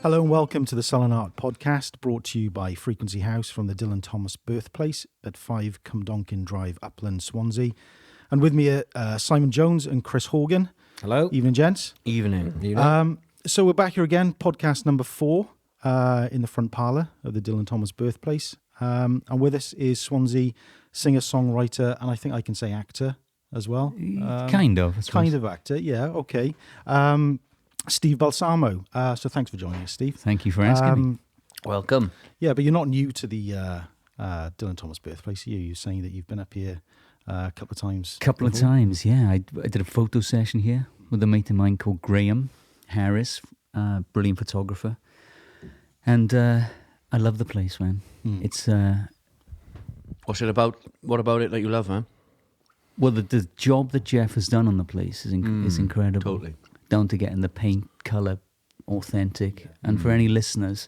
Hello and welcome to the Sullen Art podcast, brought to you by Frequency House from the Dylan Thomas Birthplace at 5 Cwmdonkin Drive, Uplands, Swansea. And with me are Simon Jones and Chris Horgan. Hello. Evening, gents. Evening. So we're back here again, podcast number 4 in the front parlour of the Dylan Thomas Birthplace. And with us is Swansea singer-songwriter, and I think I can say actor as well. Kind of. Kind of actor, yeah, okay. Steve Balsamo. So thanks for joining us, Steve. Thank you for asking me. Welcome. Yeah, but you're not new to the Dylan Thomas Birthplace, are you? You're saying that you've been up here a couple of times. Couple of times, yeah. I did a photo session here with a mate of mine called Graham Harris, brilliant photographer. And I love the place, man. It's... What's it about? What about it that you love, man? Well, the job that Jeff has done on the place is incredible. Totally. Down to getting the paint, colour, authentic. And for any listeners,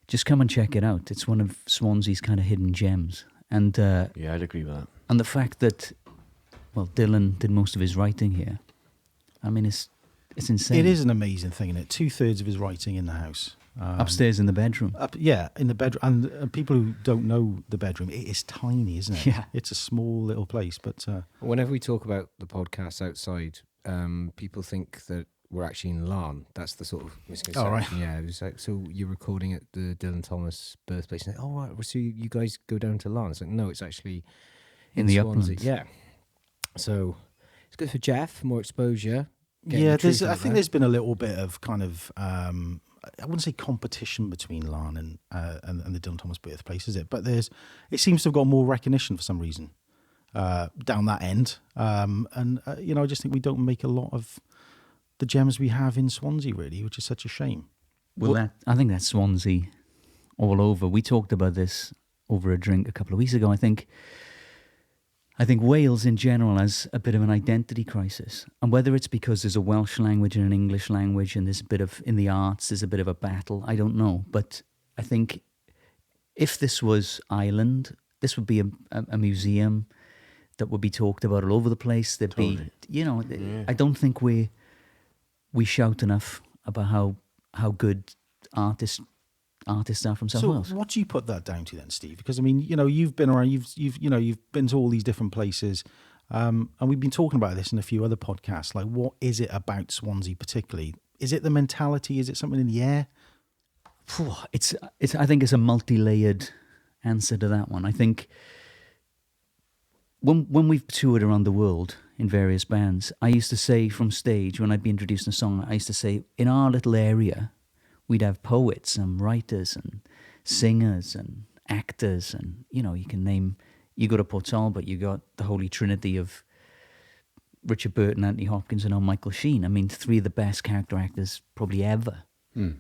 just come and check it out. It's one of Swansea's kind of hidden gems. And Yeah, I'd agree with that. and the fact that, well, Dylan did most of his writing here. I mean, it's insane. It is an amazing thing, isn't it? 2/3 of his writing in the house. Upstairs in the bedroom. In the bedroom. And people who don't know the bedroom, it is tiny, isn't it? Yeah. It's a small little place, but... Whenever we talk about the podcast outside, people think that we're actually in Larne. That's the sort of misconception. Oh, right. Yeah, it was like, so you're recording at the Dylan Thomas Birthplace. And, oh, right, so you guys go down to Larne. It's like, no, it's actually In the Swansea. Uplands. Yeah. So it's good for Jeff, more exposure. getting Yeah, the truth I out think there. there's been a little bit of kind of... I wouldn't say competition between Larne and the Dylan Thomas Birthplace, is it? But it seems to have got more recognition for some reason down that end. I just think we don't make a lot of the gems we have in Swansea, really, which is such a shame. Well, I think that's Swansea all over. We talked about this over a drink a couple of weeks ago. I think Wales in general has a bit of an identity crisis. And whether it's because there's a Welsh language and an English language and there's a bit of, in the arts, there's a bit of a battle, I don't know. But I think if this was Ireland, this would be a museum that would be talked about all over the place. There'd be, I don't think we shout enough about how good artists are from South Wales. So what do you put that down to then, Steve? Because I mean, you've been around, you've been to all these different places, and we've been talking about this in a few other podcasts. Like, what is it about Swansea particularly? Is it the mentality? Is it something in the air? It's. I think it's a multi-layered answer to that one. I think when we've toured around the world in various bands, I used to say from stage when I'd be introducing a song, I used to say in our little area, we'd have poets and writers and singers and actors, and you can name. You go to Port Talbot, you got the Holy Trinity of Richard Burton, Anthony Hopkins, and Michael Sheen. I mean, 3 of the best character actors probably ever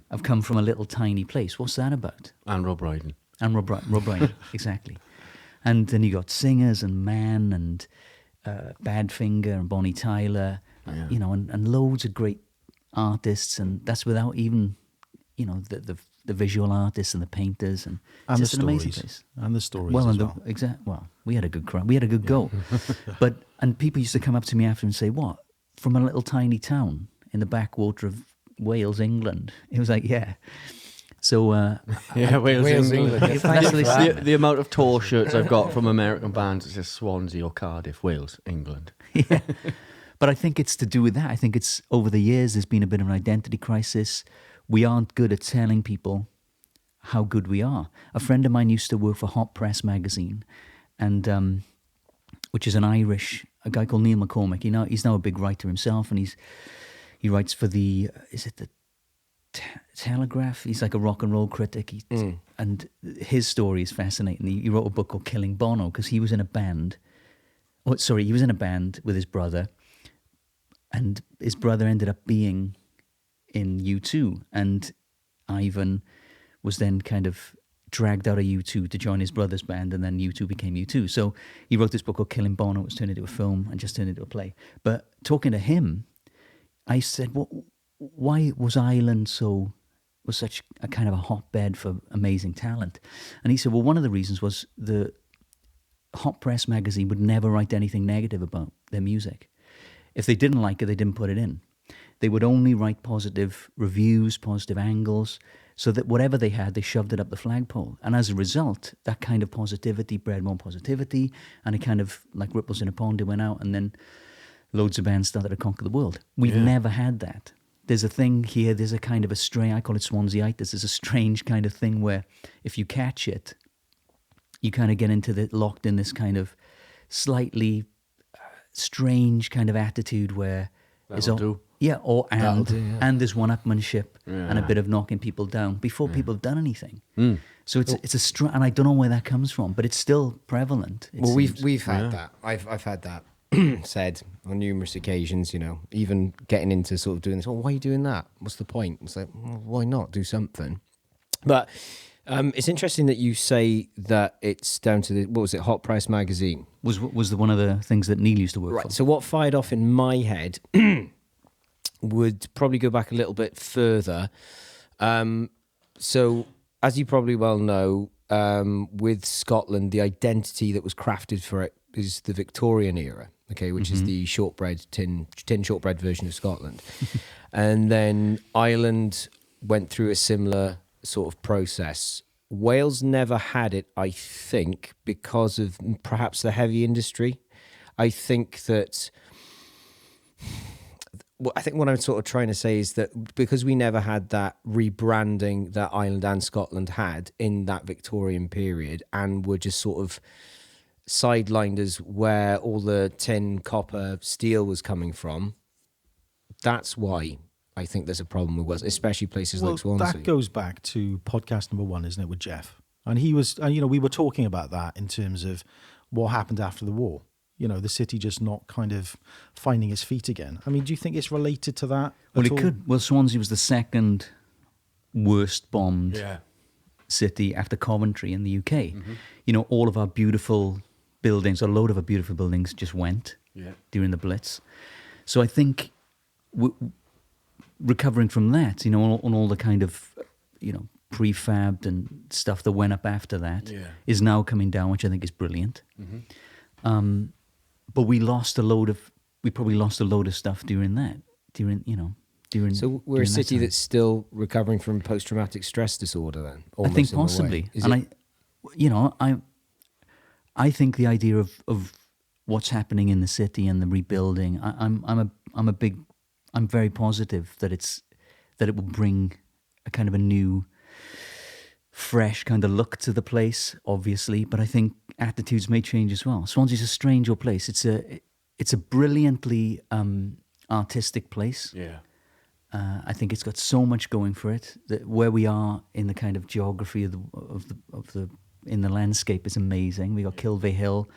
have come from a little tiny place. What's that about? And Rob Brydon. And Rob Brydon, exactly. And then you got singers and Man and Badfinger and Bonnie Tyler, and loads of great artists, and that's without even the visual artists and the painters, and it's just an amazing place. And the stories Well, as and well. well, we had a good crowd. We had a good go. And people used to come up to me after and say, "What? From a little tiny town in the backwater of Wales, England?" It was like, yeah. So Wales, England. That's what they said. The amount of tour shirts I've got from American bands, it's just Swansea or Cardiff, Wales, England. Yeah. But I think it's to do with that. I think it's over the years there's been a bit of an identity crisis. We aren't good at telling people how good we are. A friend of mine used to work for Hot Press magazine, and which is a guy called Neil McCormick. He's now a big writer himself, and he writes for the Telegraph. He's like a rock and roll critic, and his story is fascinating. He wrote a book called Killing Bono because he was in a band. He was in a band with his brother, and his brother ended up being in U2, and Ivan was then kind of dragged out of U2 to join his brother's band, and then U2 became U2. So he wrote this book called Killing Bono. It was turned into a film and just turned into a play. But talking to him, I said, why was Ireland was such a kind of a hotbed for amazing talent? And he said, well, one of the reasons was the Hot Press magazine would never write anything negative about their music. If they didn't like it, they didn't put it in. They would only write positive reviews, positive angles, so that whatever they had, they shoved it up the flagpole. And as a result, that kind of positivity bred more positivity, and it kind of, like ripples in a pond, it went out, and then loads of bands started to conquer the world. We've never had that. There's a thing here, there's a kind of a strange, I call it Swansea-itis, there's a strange kind of thing where if you catch it, you kind of get locked in this kind of slightly strange kind of attitude where... That'll do. Yeah, and there's one-upmanship Yeah. and a bit of knocking people down before people have done anything. So it's and I don't know where that comes from, but it's still prevalent. Well, we've had that. I've had that said on numerous occasions. You know, even getting into sort of doing this. Oh, why are you doing that? What's the point? It's like, well, why not do something? But it's interesting that you say that it's down to the, what was it, Hot Press magazine was one of the things that Neil used to work for. So what fired off in my head would probably go back a little bit further. So as you probably well know, with Scotland, the identity that was crafted for it is the Victorian era, okay, which is the shortbread tin shortbread version of Scotland. And then Ireland went through a similar sort of process. Wales never had it, I think, because of perhaps the heavy industry. I think what I'm sort of trying to say is that because we never had that rebranding that Ireland and Scotland had in that Victorian period, and were just sort of sidelined as where all the tin, copper, steel was coming from, that's why I think there's a problem with Wales, especially places like Swansea. That goes back to podcast number 1, isn't it, with Jeff? And he was, we were talking about that in terms of what happened after the war. You know, the city just not kind of finding its feet again. I mean, do you think it's related to that? Well, it could. Well, Swansea was the second worst bombed city after Coventry in the UK. You know, all of our beautiful buildings, a load of our beautiful buildings just went during the Blitz. So I think recovering from that, you know, on all the kind of, you know, prefabbed and stuff that went up after that is now coming down, which I think is brilliant. But we probably lost a load of stuff during that. So we're a city that's still recovering from post-traumatic stress disorder then? I think possibly. I think the idea of what's happening in the city and the rebuilding, I'm very positive that it will bring a kind of a new, fresh kind of look to the place, obviously, but I think attitudes may change as well. Swansea's a strange old place. It's a brilliantly artistic place. Yeah. I think it's got so much going for it. That where we are in the kind of geography of the in the landscape is amazing. We got Kilvey Hill,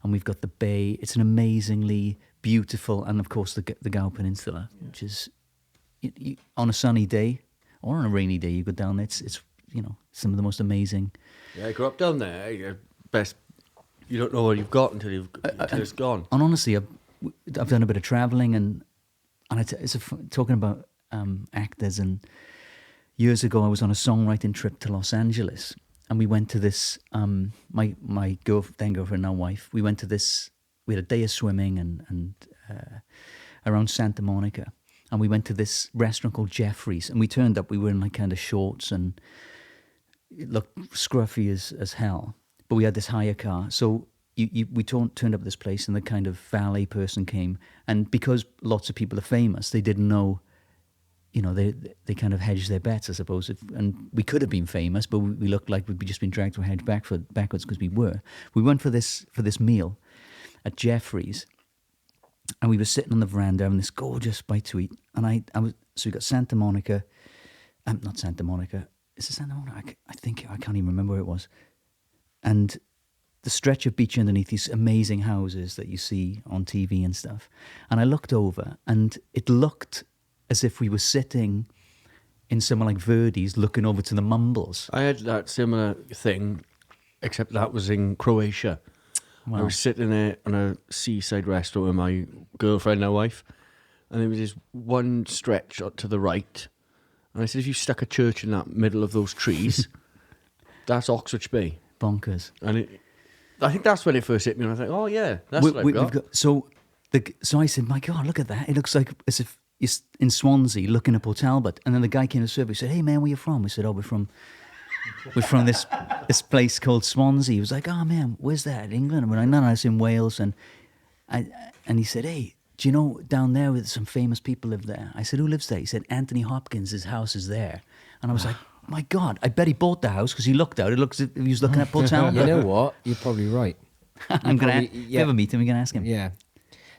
and we've got the bay. It's an amazingly beautiful, and of course the Gow Peninsula, which is on a sunny day or on a rainy day, you go down there. It's some of the most amazing. Yeah, I grew up down there. Best. You don't know what you've got until it's gone. And honestly, I've done a bit of traveling, and talking about actors. And years ago, I was on a songwriting trip to Los Angeles, and we went to this. My then girlfriend, now wife. We went to this. We had a day of swimming and around Santa Monica, and we went to this restaurant called Jeffrey's. And we turned up. We were in like kind of shorts, and it looked scruffy as hell. But we had this hire car, so we turned up at this place, and the kind of valet person came, and because lots of people are famous, they didn't know, they kind of hedged their bets, I suppose. And we could have been famous, but we looked like we'd just been dragged to a hedge backwards because we were. We went for this meal at Jeffrey's, and we were sitting on the veranda having this gorgeous bite to eat, and so we got Santa Monica, not Santa Monica. Is it Santa Monica? I can't even remember where it was. And the stretch of beach underneath these amazing houses that you see on TV and stuff. And I looked over, and it looked as if we were sitting in somewhere like Verdi's looking over to the Mumbles. I had that similar thing, except that was in Croatia. Wow. I was sitting there on a seaside restaurant with my girlfriend, now wife, and there was this one stretch to the right. And I said, if you stuck a church in that middle of those trees, that's Oxford Bay. Bonkers. And I think that's when it first hit me, and I was like, oh yeah, that's what I've got. So I said, my God, look at that. It looks like as if, in Swansea looking up Port Talbot, and then the guy came to serve. He said, "Hey man, where you from?" We said, "Oh, we're from this place called Swansea." He was like, "Oh man, where's that? England?" And we're like, "No, it's in Wales." And he said, "Hey, do you know down there with some famous people live there?" I said, "Who lives there?" He said, "Anthony Hopkins, his house is there." And I was like, "My God, I bet he bought the house because he looked out. It looks as if he was looking at Port Talbot." You know what? You're probably right. If you ever meet him, we're going to ask him. Yeah.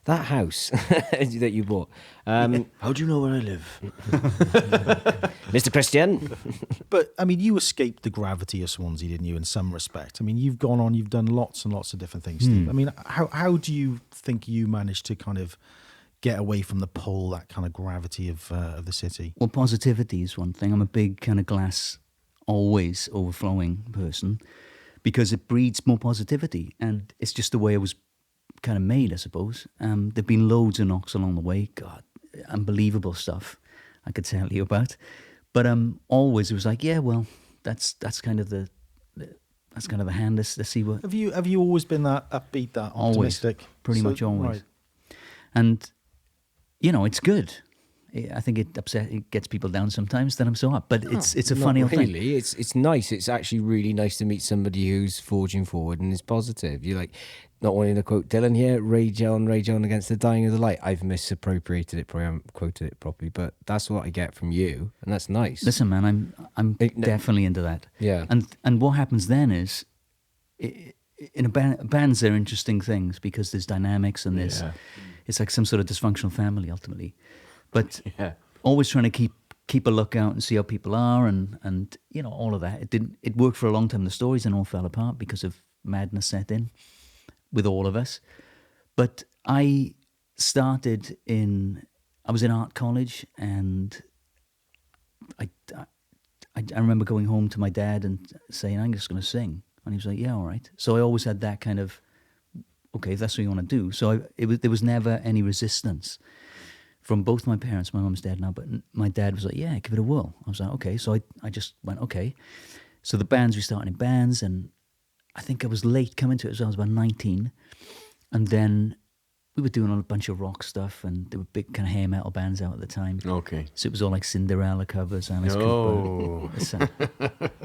That house that you bought. How do you know where I live? Mr. Christian? But, I mean, you escaped the gravity of Swansea, didn't you, in some respect? I mean, you've gone on, you've done lots and lots of different things, Steve. I mean, how do you think you managed to kind of get away from the pull, that kind of gravity of the city? Well, positivity is one thing. I'm a big kind of glass, always overflowing person because it breeds more positivity. And it's just the way I was kind of made, I suppose. There've been loads of knocks along the way. God, unbelievable stuff I could tell you about. But always it was like, yeah, well, that's kind of the hand. Let's see what. Have you always been that upbeat, that optimistic? Always, pretty much always. Right. And it's good. I think it gets people down sometimes. Then I'm so up, but it's a funny old thing. Really, it's nice. It's actually really nice to meet somebody who's forging forward and is positive. You're like, not wanting to quote Dylan here, rage on against the dying of the light. I've misappropriated it, probably haven't quoted it properly, but that's what I get from you, and that's nice. Listen, man, I'm definitely into that. Yeah. And what happens then is, in bands, they're interesting things because there's dynamics and there's, it's like some sort of dysfunctional family ultimately. But always trying to keep a lookout and see how people are and all of that. It worked for a long time. The stories then all fell apart because of madness set in with all of us. But I was in art college, and I remember going home to my dad and saying, "I'm just going to sing." And he was like, "Yeah, all right." So I always had that kind of, okay, if that's what you want to do. So there was never any resistance from both my parents, my mum's dead now, but my dad was like, "Yeah, give it a whirl." I was like, "Okay." So I just went, okay. So the bands, we started in bands, and I think I was late coming to it, so I was about 19. And then we were doing a bunch of rock stuff, and there were big kind of hair metal bands out at the time. Okay. So it was all like Cinderella covers, Alice Cooper. Listen,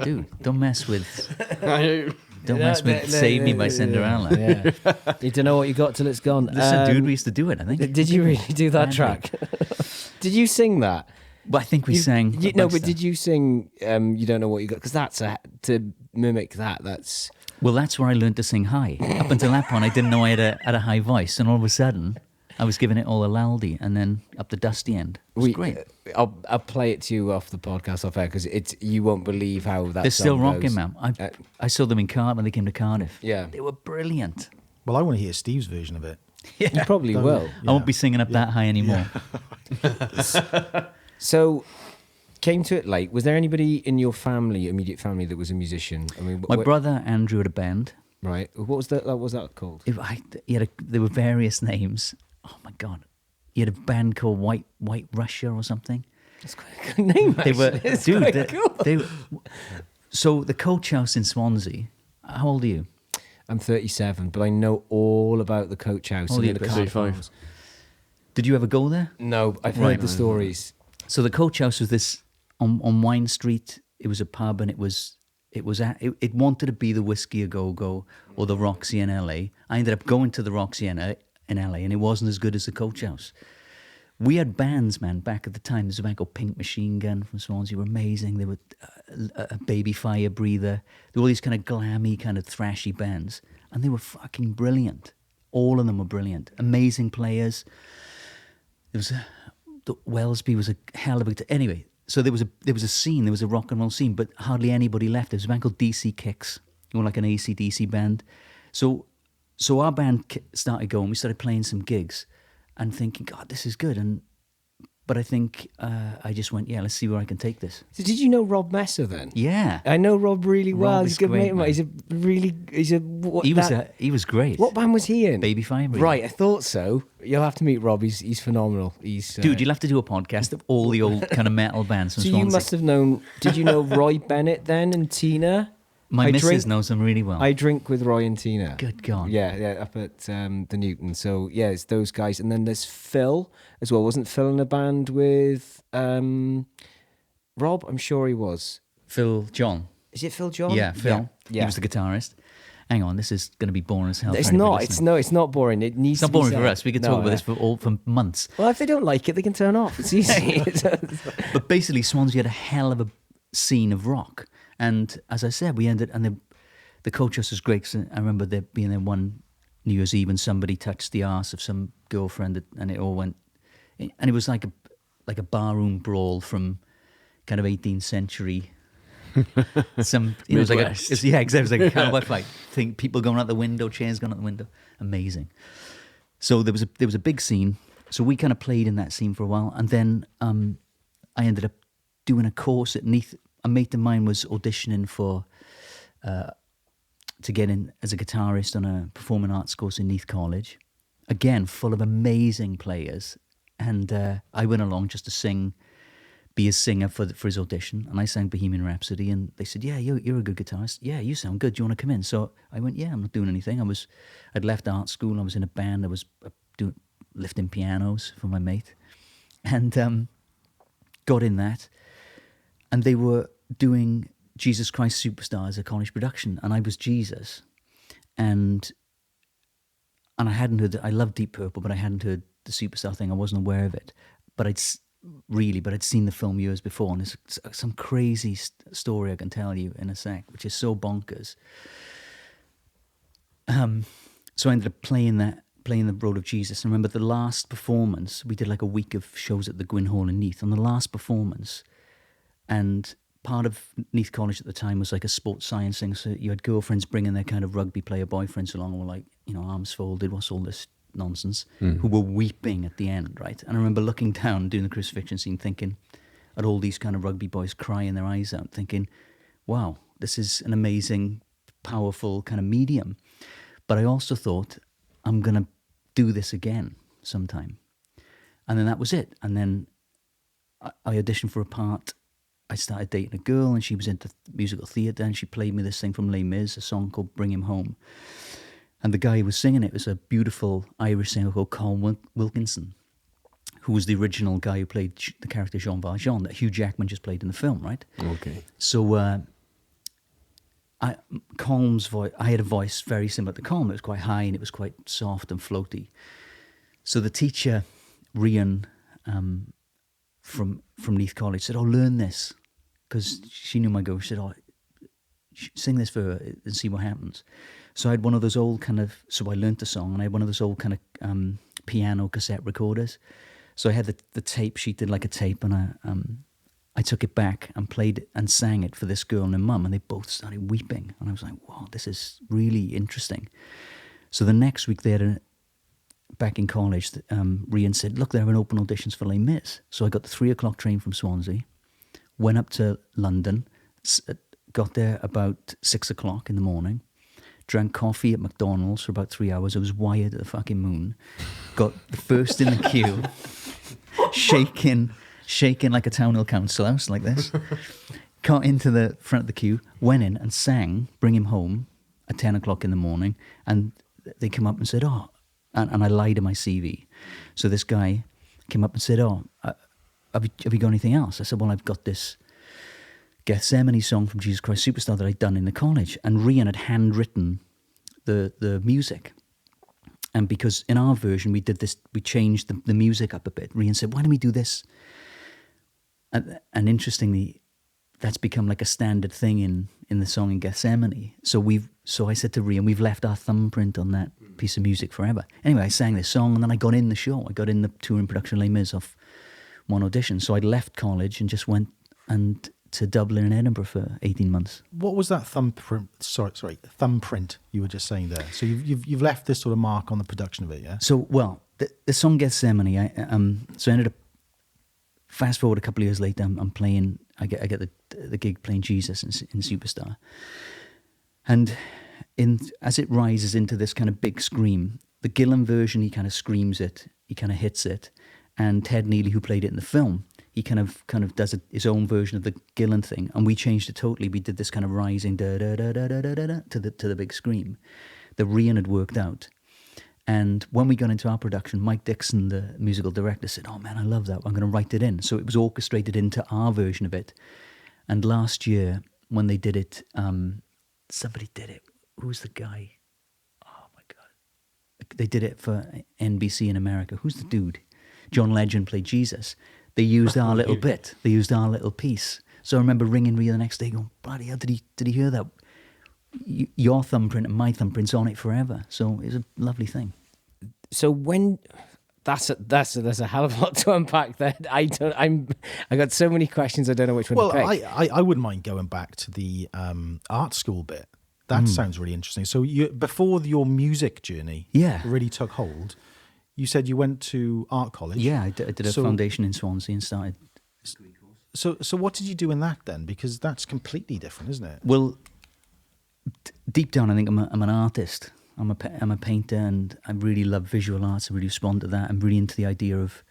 dude, don't mess with Save Me by Cinderella. Yeah. You don't know what you got till it's gone. Listen, dude, we used to do it, I think. Did you really do that track? Did you sing that? Well, I think we sang. But did you sing You Don't Know What You Got? Because to mimic that's... Well, that's where I learned to sing high. Up until that point, I didn't know I had a high voice, and all of a sudden, I was giving it all a laldy, and then up the dusty end. It was great. I'll play it to you off the podcast off air because you won't believe how that. They're still song rocking, goes. man. I saw them in Cardiff when they came to Cardiff. Yeah, they were brilliant. Well, I want to hear Steve's version of it. Yeah, you probably will. I won't be singing up that high anymore. So. Came to it late. Was there anybody in your immediate family, that was a musician? I mean, my brother Andrew had a band. Right. What was that? What was that called? There were various names. Oh my God! He had a band called White Russia or something. That's quite a good name. So the Coach House in Swansea. How old are you? I'm 37, but I know all about the Coach House. Oh, and the 35. Did you ever go there? No, I've heard the stories. So the Coach House was this on Wine Street. It was a pub, and it wanted to be the Whiskey A Go Go or the Roxy in LA. I ended up going to the Roxy in LA, and it wasn't as good as the Coach House. We had bands, man, back at the time. There's a band called Pink Machine Gun from Swansea. They were amazing. They were a Baby Fire Breather. There were all these kind of glammy, kind of thrashy bands, and they were fucking brilliant. All of them were brilliant. Amazing players. Wellesby was a hell of a... Anyway, so there was a scene, there was a rock and roll scene, but hardly anybody left. There was a band called DC Kicks, like an AC/DC band. So our band started going. We started playing some gigs, and thinking, God, this is good. But I think I just went, yeah, let's see where I can take this. So did you know Rob Messer then? Yeah, I know Rob really well. Rob He's is a good great, mate. He was great. What band was he in? Baby Fire Breather. Right, I thought so. You'll have to meet Rob. He's phenomenal. Dude, you'll have to do a podcast of all the old kind of metal bands from So Swansea. you must have known. Did you know Roy Bennett then and Tina? My missus knows them really well. I drink with Roy and Tina. Good God. Yeah, up at the Newton. So yeah, it's those guys, and then there's Phil as well. Wasn't Phil in a band with Rob? I'm sure he was. Phil John. Is it Phil John? Yeah, Phil. Yeah. He was the guitarist. Hang on, this is going to be boring as hell. It's for anybody not. listening. It's not boring. It needs. It's not to be boring said. for us. We could talk about this for months. Well, if they don't like it, they can turn off. It's easy. But basically, Swansea had a hell of a scene of rock, and as I said, we ended and the coach house was great. 'Cause I remember there being there one New Year's Eve and somebody touched the arse of some girlfriend, and it all went, and it was like a barroom brawl from kind of 18th century. It was like exactly. It was like a cowboy fight. Think people going out the window, chairs going out the window. Amazing. So there was a big scene. So we kind of played in that scene for a while, and then I ended up doing a course at Neath. A mate of mine was auditioning for to get in as a guitarist on a performing arts course in Neath College. Again, full of amazing players, and I went along just to be a singer for his audition, and I sang Bohemian Rhapsody, and they said, "Yeah, you're a good guitarist. Yeah, you sound good. Do you want to come in?" So I went, "Yeah, I'm not doing anything." I'd left art school. I was in a band. I was lifting pianos for my mate, and got in that, and they were doing Jesus Christ Superstar as a college production, and I was Jesus, and I hadn't heard. I loved Deep Purple, but I hadn't heard the Superstar thing. I wasn't aware of it, but I'd seen the film years before, and there's some crazy story I can tell you in a sec, which is so bonkers. So I ended up playing the role of Jesus. And I remember the last performance, we did like a week of shows at the Gwyn Hall in Neath. On the last performance, and part of Neath College at the time was like a sports science thing, so you had girlfriends bringing their kind of rugby player boyfriends along, and were like, arms folded, what's all this nonsense, who were weeping at the end, right? And I remember looking down, doing the crucifixion scene, thinking at all these kind of rugby boys crying their eyes out, thinking, wow, this is an amazing, powerful kind of medium. But I also thought, I'm going to do this again sometime. And then that was it. And then I auditioned for a part. I started dating a girl, and she was into musical theatre, and she played me this thing from Les Mis, a song called Bring Him Home. And the guy who was singing it was a beautiful Irish singer called Colm Wilkinson, who was the original guy who played the character Jean Valjean that Hugh Jackman just played in the film, right? Okay. So Colm's voice, I had a voice very similar to Colm. It was quite high and it was quite soft and floaty. So the teacher, Rian, from Neath College, said, "Oh, learn this," because she knew my girl. She said, "Oh, sing this for her and see what happens." So I had one of those old so I learnt the song, and I had one of those old kind of piano cassette recorders. So I had the tape, she did like a tape, and I took it back and played it and sang it for this girl and her mum, and they both started weeping. And I was like, wow, this is really interesting. So the next week back in college, Rian said, look, they're having open auditions for Les Mis. So I got the 3:00 train from Swansea, went up to London, got there about 6:00 in the morning, drank coffee at McDonald's for about 3 hours. I was wired at the fucking moon. Got the first in the queue, shaking like a town hall council house like this. Got into the front of the queue, went in and sang Bring Him Home at 10:00 in the morning. And they came up and said, oh, and I lied to my CV. So this guy came up and said, oh, have you got anything else? I said, well, I've got this Gethsemane song from Jesus Christ Superstar that I'd done in the college, and Rian had handwritten the music. And because in our version we changed the music up a bit. Rian said, why don't we do this? And interestingly, that's become like a standard thing in the song in Gethsemane. So I said to Rian, we've left our thumbprint on that piece of music forever. Anyway, I sang this song, and then I got in the show. I got in the touring production Les Mis off one audition. So I'd left college and just went to Dublin and Edinburgh for 18 months. What was that thumbprint you were just saying there? So you've left this sort of mark on the production of it, yeah? So, well, the song Gethsemane, I ended up, fast forward a couple of years later, I'm playing, I get the gig playing Jesus in Superstar. And as it rises into this kind of big scream, the Gillan version, he kind of screams it, he kind of hits it. And Ted Neely, who played it in the film, he kind of does his own version of the Gillan thing, and we changed it totally. We did this kind of rising da da da da da da da to the big scream that Rian had worked out. And when we got into our production, Mike Dixon, the musical director, said, "Oh man, I love that. I'm going to write it in." So it was orchestrated into our version of it. And last year, when they did it, somebody did it. Who's the guy? Oh my God. They did it for NBC in America. Who's the dude? John Legend played Jesus. They used our little bit. They used our little piece. So I remember ringing Rhea the next day going, bloody hell, did he hear that? Your thumbprint and my thumbprint's on it forever. So it's a lovely thing. So when that's a hell of a lot to unpack there. I got so many questions. I don't know which one to pick. I wouldn't mind going back to the art school bit. That sounds really interesting. So before your music journey really took hold, you said you went to art college. Yeah, I did a foundation in Swansea and started. So what did you do in that then? Because that's completely different, isn't it? Well, deep down, I think I'm an artist. I'm a painter, and I really love visual arts. I really respond to that. I'm really into the idea of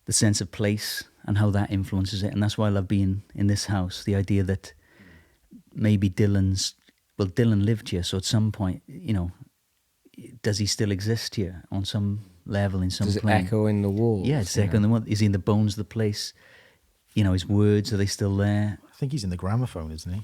the sense of place and how that influences it. And that's why I love being in this house. The idea that maybe Dylan lived here, so at some point, does he still exist here on some level, in some Does plane? it echo in the walls? Yeah, it's echo in the walls. Is he in the bones of the place? His words, are they still there? I think he's in the gramophone, isn't he?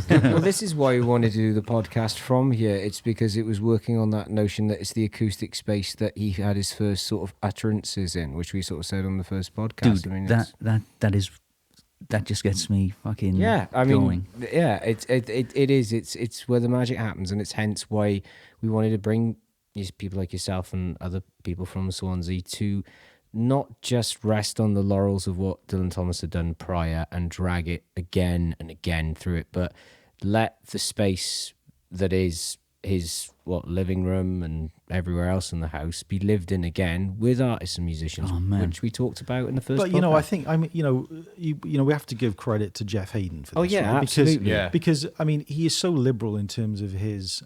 Well, this is why we wanted to do the podcast from here. It's because it was working on that notion that it's the acoustic space that he had his first sort of utterances in, which we sort of said on the first podcast. Dude, that just gets me fucking going. It is. It's It's where the magic happens, and it's hence why we wanted to bring these people like yourself and other people from Swansea to not just rest on the laurels of what Dylan Thomas had done prior and drag it again and again through it, but let the space that is his living room and everywhere else in the house be lived in again with artists and musicians, which we talked about in the first. But podcast. I think we have to give credit to Jeff Hayden for this. Oh yeah, right? absolutely. Because he is so liberal in terms of his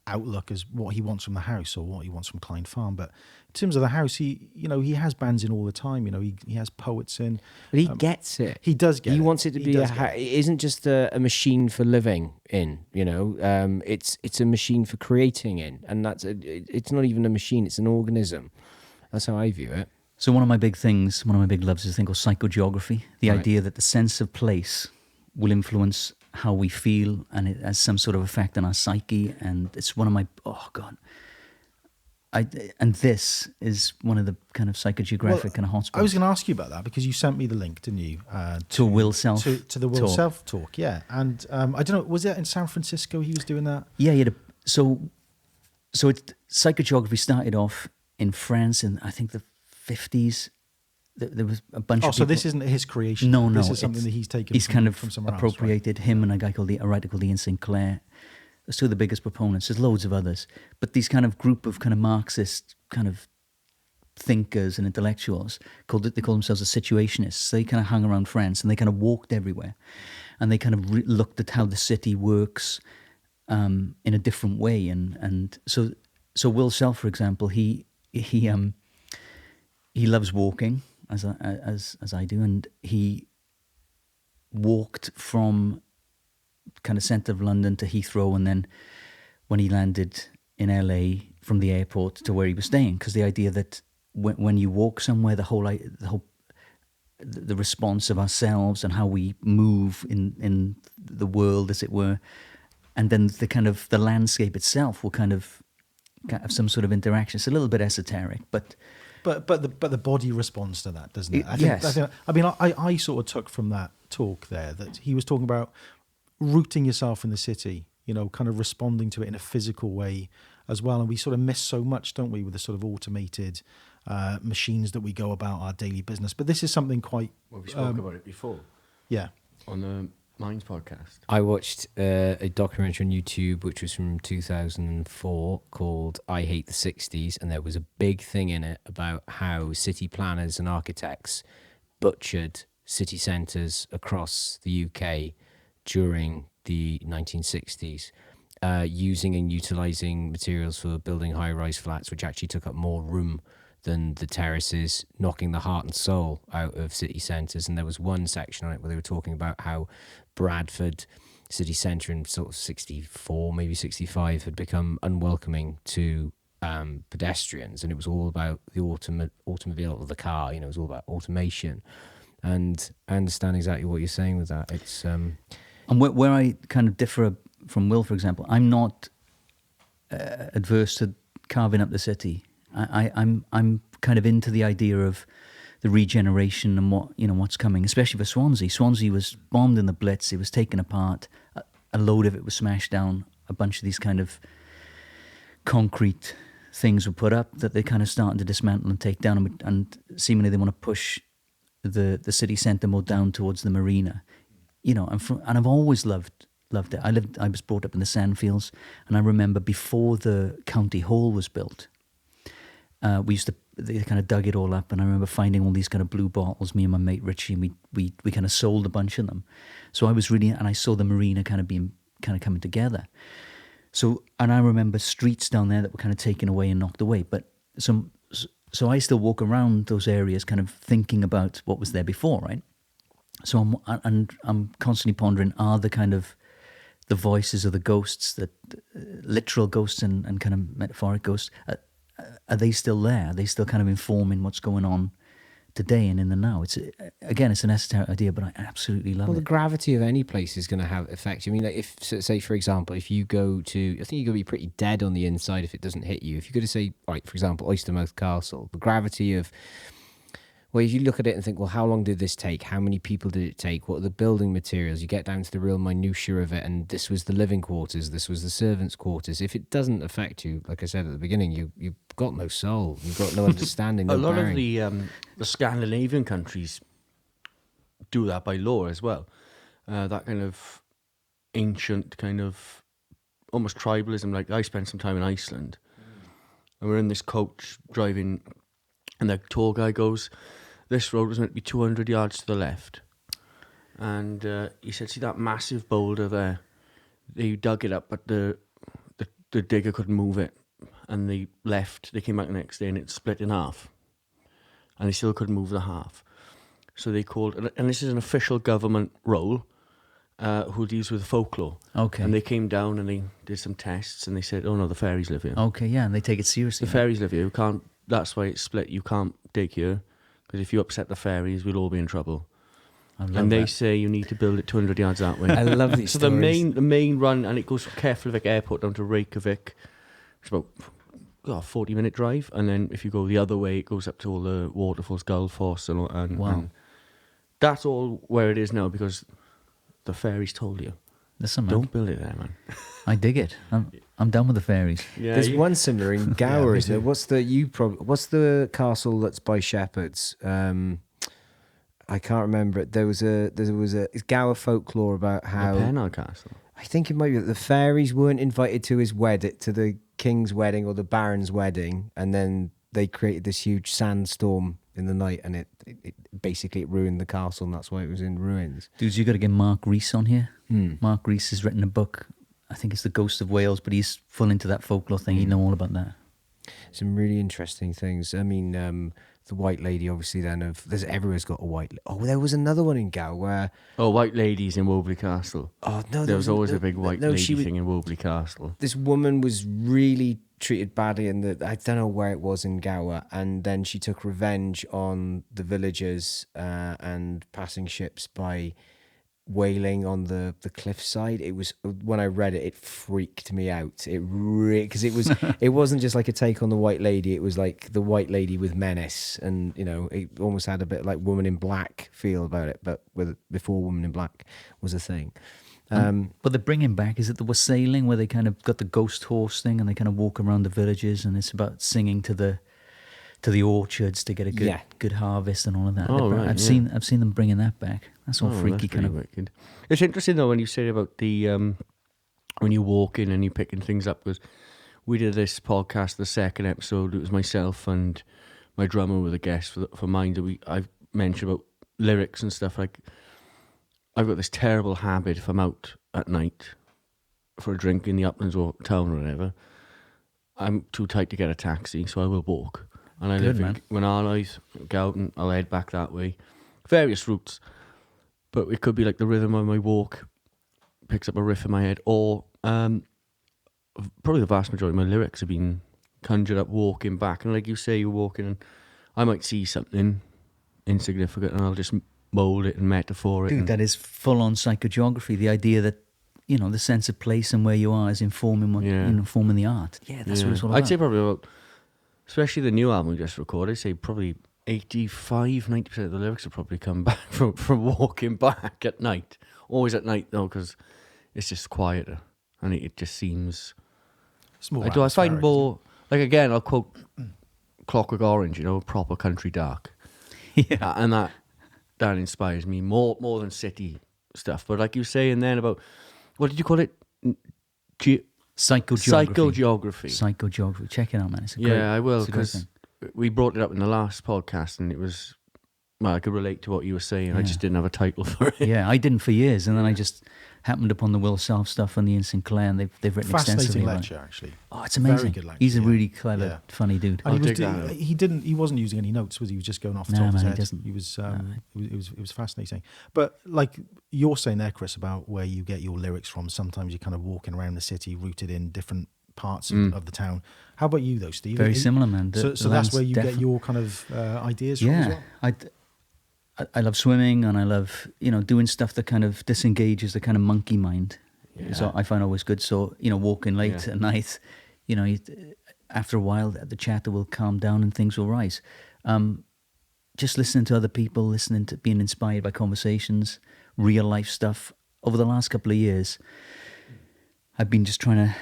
outlook as what he wants from the house or what he wants from Klein Farm, but in terms of the house, he has bands in all the time. He has poets in. But he gets it. He does get it. He wants it to be it isn't just a machine for living in. It's a machine for creating in, and it's not even a machine. It's an organism. That's how I view it. So one of my big loves is a thing called psychogeography. The idea that the sense of place will influence how we feel, and it has some sort of effect on our psyche. And it's one of my and this is one of the kind of psychogeographic kind of hotspots. I was going to ask you about that because you sent me the link, didn't you? To Will Self to the Will Self talk, yeah. And I don't know, was that in San Francisco he was doing that? Yeah, so psychogeography started off in France in I think the 50s. There was a bunch of people. So this isn't his creation. No, this is something that he's taken. He's kind of from somewhere appropriated else, right? him and a writer called Ian Sinclair. Those two of the biggest proponents. There's loads of others, but these kind of group of kind of Marxist kind of thinkers and intellectuals they call themselves the situationists. They kind of hung around France and they kind of walked everywhere, and they kind of looked at how the city works in a different way. And so Will Self, for example, he loves walking as I do, and he walked from kind of centre of London to Heathrow, and then when he landed in LA from the airport to where he was staying, because the idea that when you walk somewhere, the response of ourselves and how we move in the world, as it were, and then the landscape itself will kind of have some sort of interaction. It's a little bit esoteric, but the body responds to that, doesn't it? I sort of took from that talk there that he was talking about rooting yourself in the city, kind of responding to it in a physical way as well. And we sort of miss so much, don't we, with the sort of automated machines that we go about our daily business. But this is something quite... Well, we spoke about it before. Yeah. On the Minds podcast. I watched a documentary on YouTube, which was from 2004, called I Hate the 60s. And there was a big thing in it about how city planners and architects butchered city centres across the UK during the 1960s, using and utilising materials for building high-rise flats, which actually took up more room than the terraces, knocking the heart and soul out of city centres. And there was one section on it where they were talking about how Bradford city centre in sort of 64, maybe 65, had become unwelcoming to pedestrians, and it was all about the automobile or the car. You know, it was all about automation. And I understand exactly what you're saying with that. It's And where I kind of differ from Will, for example, I'm not adverse to carving up the city. I'm kind of into the idea of the regeneration and what's coming, especially for Swansea. Swansea was bombed in the Blitz. It was taken apart. A load of it was smashed down. A bunch of these kind of concrete things were put up that they're kind of starting to dismantle and take down, and seemingly they want to push the city centre more down towards the marina. You know, and I've always loved it. I was brought up in the Sandfields, and I remember before the county hall was built, they kind of dug it all up, and I remember finding all these kind of blue bottles, me and my mate Richie, and we kind of sold a bunch of them. So I saw the marina kind of coming together. So, and I remember streets down there that were kind of taken away and knocked away. But so I still walk around those areas kind of thinking about what was there before, right? So I'm constantly pondering, are the voices of the ghosts, that literal ghosts and kind of metaphoric ghosts, are they still there? Are they still kind of informing what's going on today and in the now? It's an esoteric idea, but I absolutely love it. Well, the gravity of any place is going to have effect. I mean, like if, say, for example, if you go to, I think you're going to be pretty dead on the inside if it doesn't hit you. If you go to, say, right, for example, Oystermouth Castle, the gravity of, well, if you look at it and think, well, how long did this take? How many people did it take? What are the building materials? You get down to the real minutiae of it, and this was the living quarters, this was the servants' quarters. If it doesn't affect you, like I said at the beginning, you've got no soul, you've got no understanding. A lot of the Scandinavian countries do that by law as well. That kind of ancient kind of almost tribalism. Like I spent some time in Iceland, and we're in this coach driving, and the tour guy goes, "This road was meant to be 200 yards to the left." And he said, "See that massive boulder there? They dug it up, but the digger couldn't move it. And they left. They came back the next day and it split in half. And they still couldn't move the half. So they called, and this is an official government role who deals with folklore. Okay. And they came down and they did some tests and they said, oh no, the fairies live here. Okay, yeah, and they take it seriously. The fairies live here. You can't, that's why it's split. You can't dig here. Because if you upset the fairies, we'll all be in trouble. And they say you need to build it 200 yards that way. I love these so stories. the main run, and it goes from Keflavik Airport down to Reykjavik. It's about a 40-minute drive, and then if you go the other way, it goes up to all the waterfalls, Gullfoss, and wow. And that's all where it is now because the fairies told you. Listen, man. Don't build it there, man. I dig it. I'm done with the fairies. Yeah, There's one similar in Gower, Yeah, is there? What's the castle that's by Shepherds? I can't remember it. There was it's Gower folklore about how the Pennard Castle. I think it might be that the fairies weren't invited to his wedding, to the king's wedding or the baron's wedding, and then they created this huge sandstorm in the night, and it basically ruined the castle, and that's why it was in ruins. Dudes, you got to get Mark Rees on here. Mark Rees has written a book. I think it's The Ghost of Wales, but he's full into that folklore thing. He'd know all about that. Some really interesting things. I mean, the White Lady, obviously, everywhere's got a white. Oh, there was another one in Gower where. Oh, White Ladies in Wobley Castle. Oh no, there was always a big white lady thing in Wobley Castle. This woman was really treated badly I don't know where it was in Gower, and then she took revenge on the villagers and passing ships by wailing on the cliffside. It was, when I read it, it freaked me out. Because it wasn't just like a take on the White Lady. It was like the White Lady with menace, and it almost had a bit like Woman in Black feel about it, but before Woman in Black was a thing. But the bringing back, is it the wassailing where they kind of got the ghost horse thing and they kind of walk around the villages and it's about singing to the orchards to get a good harvest and all of that. Oh, right, I've seen them bringing that back. That's all freaky kind of. Wicked. It's interesting though when you say about the when you walk in and you're picking things up, because we did this podcast, the second episode. It was myself and my drummer with a guest for mine. That I've mentioned about lyrics and stuff. Like I've got this terrible habit if I'm out at night for a drink in the Uplands or town or whatever. I'm too tight to get a taxi, so I will walk. And I Good, live man. in Gwynarnoedd, go out and I'll head back that way. Various routes. But it could be like the rhythm of my walk picks up a riff in my head, or probably the vast majority of my lyrics have been conjured up walking back. And like you say, you're walking and I might see something insignificant and I'll just mould it and metaphor it. Dude, and that is full-on psychogeography. The idea that, you know, the sense of place and where you are is informing what, Yeah. you know, forming the art. Yeah, that's what it's all about. I'd say probably about, especially the new album we just recorded, I'd say probably 85-90% of the lyrics have probably come back from walking back at night. Always at night though, because it's just quieter and it just seems... It's more I find atmospheric, more... Like again, I'll quote Clockwork Orange, you know, proper country dark. Yeah. And that inspires me more than city stuff. But like you were saying then about, what did you call it? Psychogeography. Psychogeography. Psychogeography. Check it out, man. It's a great, I will, it's a great because thing. we brought it up in the last podcast and it was, well, I could relate to what you were saying. I just didn't have a title for it. Yeah, I didn't for years, and then I just happened upon the Will Self stuff and the Ian Sinclair, and they've written extensively Fascinating about lecture, it. actually. Oh, it's amazing. Very good lecture. He's a yeah. really clever, Yeah. funny dude. And I'll dig that out. he wasn't using any notes, was he? He was just going off the No, top of his man, he head. doesn't. He was, it was fascinating. But like you're saying there, Chris, about where you get your lyrics from. Sometimes you're kind of walking around the city, rooted in different parts of the town. How about you, though, Steve? Very similar, man. So The that's where you land's get your kind of ideas from as Yeah, well? I love swimming, and I love, you know, doing stuff that kind of disengages the kind of monkey mind. Yeah. So I find always good. So, you know, walking late at night, you know, after a while the chatter will calm down and things will rise. Just listening to other people, being inspired by conversations, real life stuff. Over the last couple of years, I've been just trying to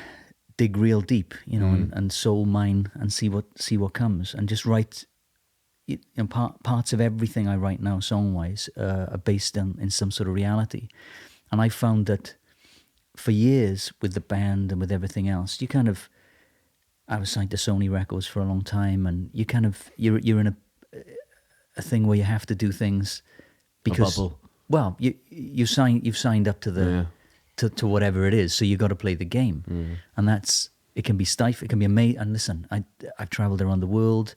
dig real deep, you know, and soul mine and see what comes, and just write. You know, parts of everything I write now, song-wise, are based in some sort of reality. And I found that for years with the band and with everything else, I was signed to Sony Records for a long time, and you're in a thing where you have to do things because, bubble. well, you've signed up to the to whatever it is, so you've got to play the game, and it can be stiff, it can be amazing. And listen, I've travelled around the world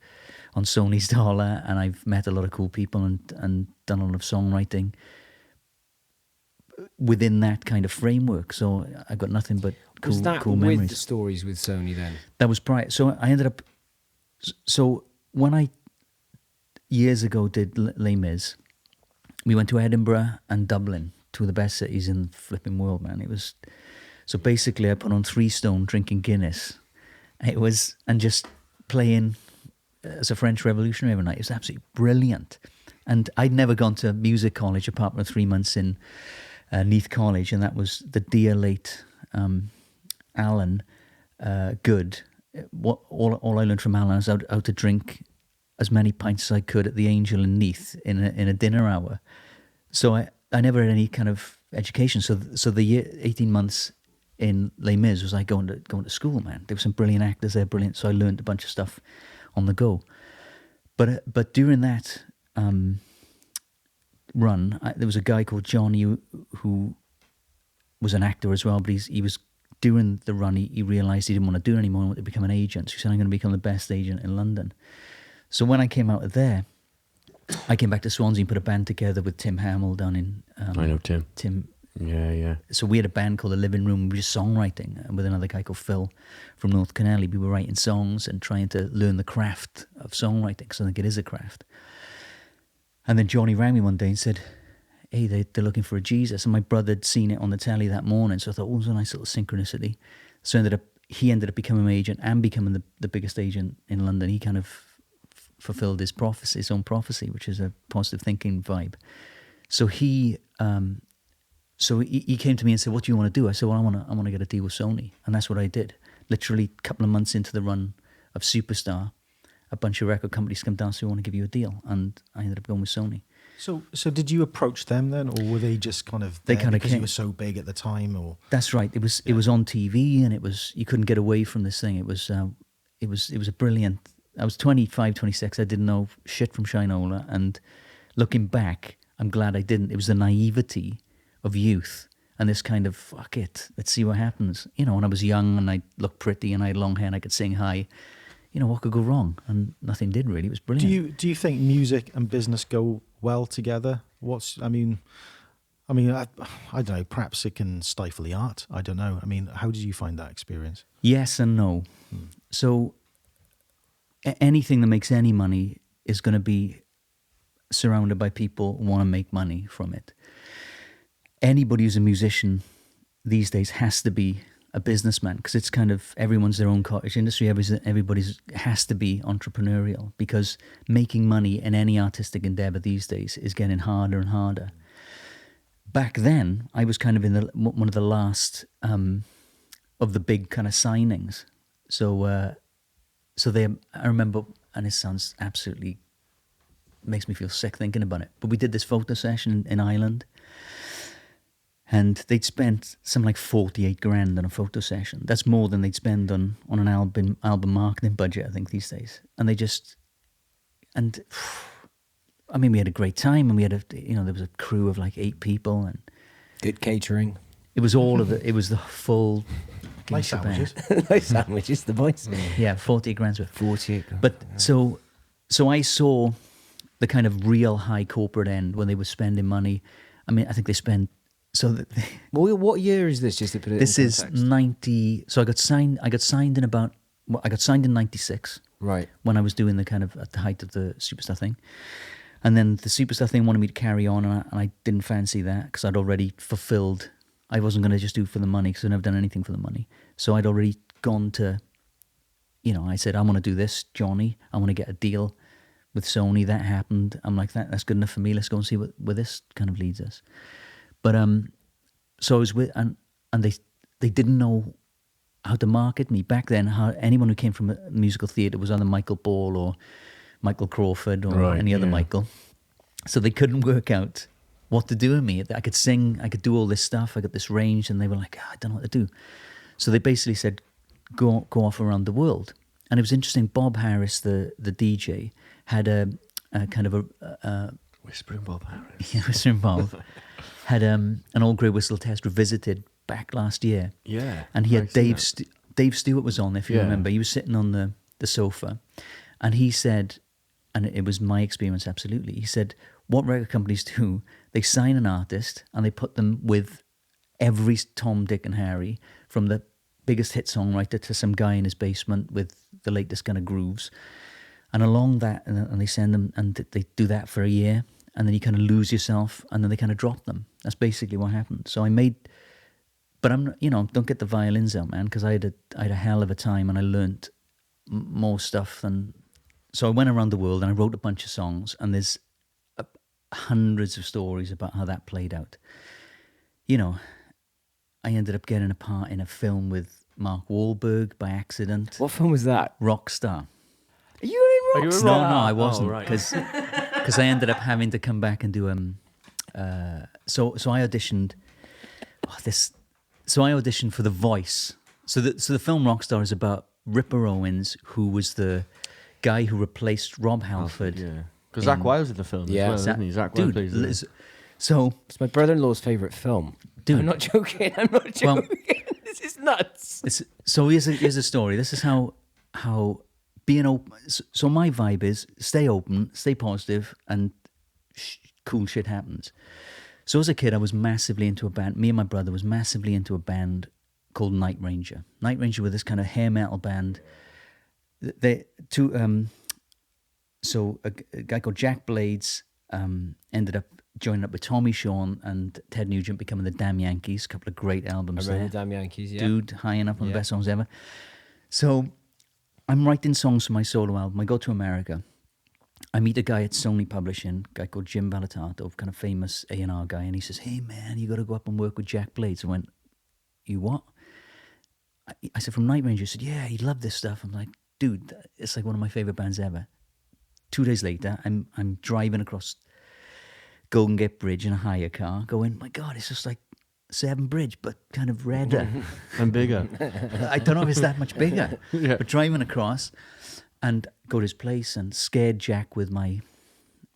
on Sony's dollar, and I've met a lot of cool people and done a lot of songwriting within that kind of framework. So I got nothing but Was that cool with memories. the stories with Sony then? That was prior. So I ended up. So when I years ago did Les Mis, we went to Edinburgh and Dublin, two of the best cities in the flipping world, man. It was. So basically, I put on 3 stone drinking Guinness. It was, and just playing as a French revolutionary every night. It was absolutely brilliant. And I'd never gone to music college apart from 3 months in Neath College, and that was the dear late Alan Good. All I learned from Alan was how to drink as many pints as I could at the Angel in Neath in a dinner hour. So I never had any kind of education. So the year 18 months in Les Mis was like going to school, man. There were some brilliant actors there, brilliant. So I learned a bunch of stuff on the go. But during that run, there was a guy called Johnny who was an actor as well. But he was during the run. He realised he didn't want to do it anymore. He wanted to become an agent. So he said, "I'm going to become the best agent in London." So when I came out of there, I came back to Swansea and put a band together with Tim Hamill down in. I know Tim. Tim. Yeah. So we had a band called The Living Room. We were just songwriting, and with another guy called Phil from North Canelli, we were writing songs and trying to learn the craft of songwriting, because I think it is a craft. And then Johnny rang me one day and said, "Hey, they're looking for a Jesus." And my brother had seen it on the telly that morning, so I thought, oh, it was a nice little synchronicity. So he ended up becoming an agent and becoming the biggest agent in London. He kind of fulfilled his own prophecy, which is a positive thinking vibe. So he came to me and said, "What do you want to do?" I said, "Well, I want to get a deal with Sony," and that's what I did. Literally, a couple of months into the run of Superstar, a bunch of record companies come down, so we want to give you a deal, and I ended up going with Sony. So did you approach them then, or were they just kind of They there kind of because came. you were so big at the time, or? That's right. It was on TV, and you couldn't get away from this thing. It was a brilliant. I was 25, 26. I didn't know shit from Shinola, and looking back, I'm glad I didn't. It was the naivety of youth and this kind of, fuck it, let's see what happens. You know, when I was young and I looked pretty and I had long hair and I could sing high, what could go wrong? And nothing did really. It was brilliant. Do you think music and business go well together? I don't know. Perhaps it can stifle the art. I don't know. I mean, how did you find that experience? Yes and no. So anything that makes any money is going to be surrounded by people who want to make money from it. Anybody who's a musician these days has to be a businessman, because it's kind of everyone's their own cottage industry. Everybody's has to be entrepreneurial, because making money in any artistic endeavor these days is getting harder and harder. Back then, I was kind of in one of the last of the big kind of signings. So I remember, and it sounds absolutely, makes me feel sick thinking about it, but we did this photo session in Ireland, and they'd spent something like 48 grand on a photo session. That's more than they'd spend on an album marketing budget, I think, these days. And we had a great time, and we had there was a crew of like 8 people, and good catering. It was all of it. It was the full. Nice sandwiches. Nice sandwiches, the boys. Yeah, 48 grand's worth. 48. But so I saw the kind of real high corporate end when they were spending money. I mean, I think they spent. Well, what year is this? Just to put it. This in is context. 90. So I got signed in 96. Right. When I was doing the kind of at the height of the Superstar thing. And then the Superstar thing wanted me to carry on, and I didn't fancy that, because I'd already fulfilled. I wasn't going to just do it for the money, because I'd never done anything for the money. So I'd already gone to, I said, I want to do this, Johnny. I want to get a deal with Sony. That happened. I'm like, that's good enough for me. Let's go and see where this kind of leads us. But so I was with, and they didn't know how to market me back then. How anyone who came from a musical theatre was either Michael Ball or Michael Crawford or any other Michael. So they couldn't work out what to do with me. I could sing, I could do all this stuff, I got this range, and they were like, I don't know what to do. So they basically said, go off around the world. And it was interesting, Bob Harris, the DJ, had a kind of a Whispering Bob Harris. Yeah, Whispering Bob had an Old Grey Whistle Test revisited back last year. Yeah. And he had Dave Stewart was on, if you remember. He was sitting on the sofa, and he said, and it was my experience absolutely, he said, what record companies do, they sign an artist and they put them with every Tom, Dick and Harry, from the biggest hit songwriter to some guy in his basement with the latest kind of grooves. And along that, and they send them, and they do that for a year, and then you kind of lose yourself, and then they kind of drop them. That's basically what happened. So I made, but I'm, don't get the violins out, man, because I had a hell of a time, and I learnt more stuff than. So I went around the world and I wrote a bunch of songs, and there's hundreds of stories about how that played out. I ended up getting a part in a film with Mark Wahlberg by accident. What film was that? Rockstar. Are you in Rockstar? No, I wasn't, right. because I ended up having to come back and do so I auditioned. So I auditioned for The Voice. So the film Rockstar is about Ripper Owens, who was the guy who replaced Rob Halford. Yeah. Because Zach Wilde's in the film Yeah. as well, isn't he? Zach Wilde plays it. Liz, so It's my brother-in-law's favourite film. Dude. I'm not joking. Well, This is nuts. so here's a story. This is how being open. So my vibe is stay open, stay positive, and cool shit happens. So as a kid, I was massively into a band. Me and my brother was massively into a band called Night Ranger. Night Ranger were this kind of hair metal band. So a guy called Jack Blades ended up joining up with Tommy Shawn and Ted Nugent, becoming the Damn Yankees. A couple of great albums I there. remember the Damn Yankees, yeah. Dude, high enough, one of the best songs ever. So I'm writing songs for my solo album. I go to America. I meet a guy at Sony Publishing, a guy called Jim Valatato, kind of famous A&R guy, and he says, hey man, you got to go up and work with Jack Blades. I went, you what? I said, from Night Ranger. He said, yeah, he loved this stuff. I'm like, dude, it's like one of my favorite bands ever. 2 days later, I'm driving across Golden Gate Bridge in a hire car, going, my God, it's just like Severn Bridge, but kind of redder. And bigger. I don't know if it's that much bigger. Yeah. But driving across and go to his place and scared Jack with my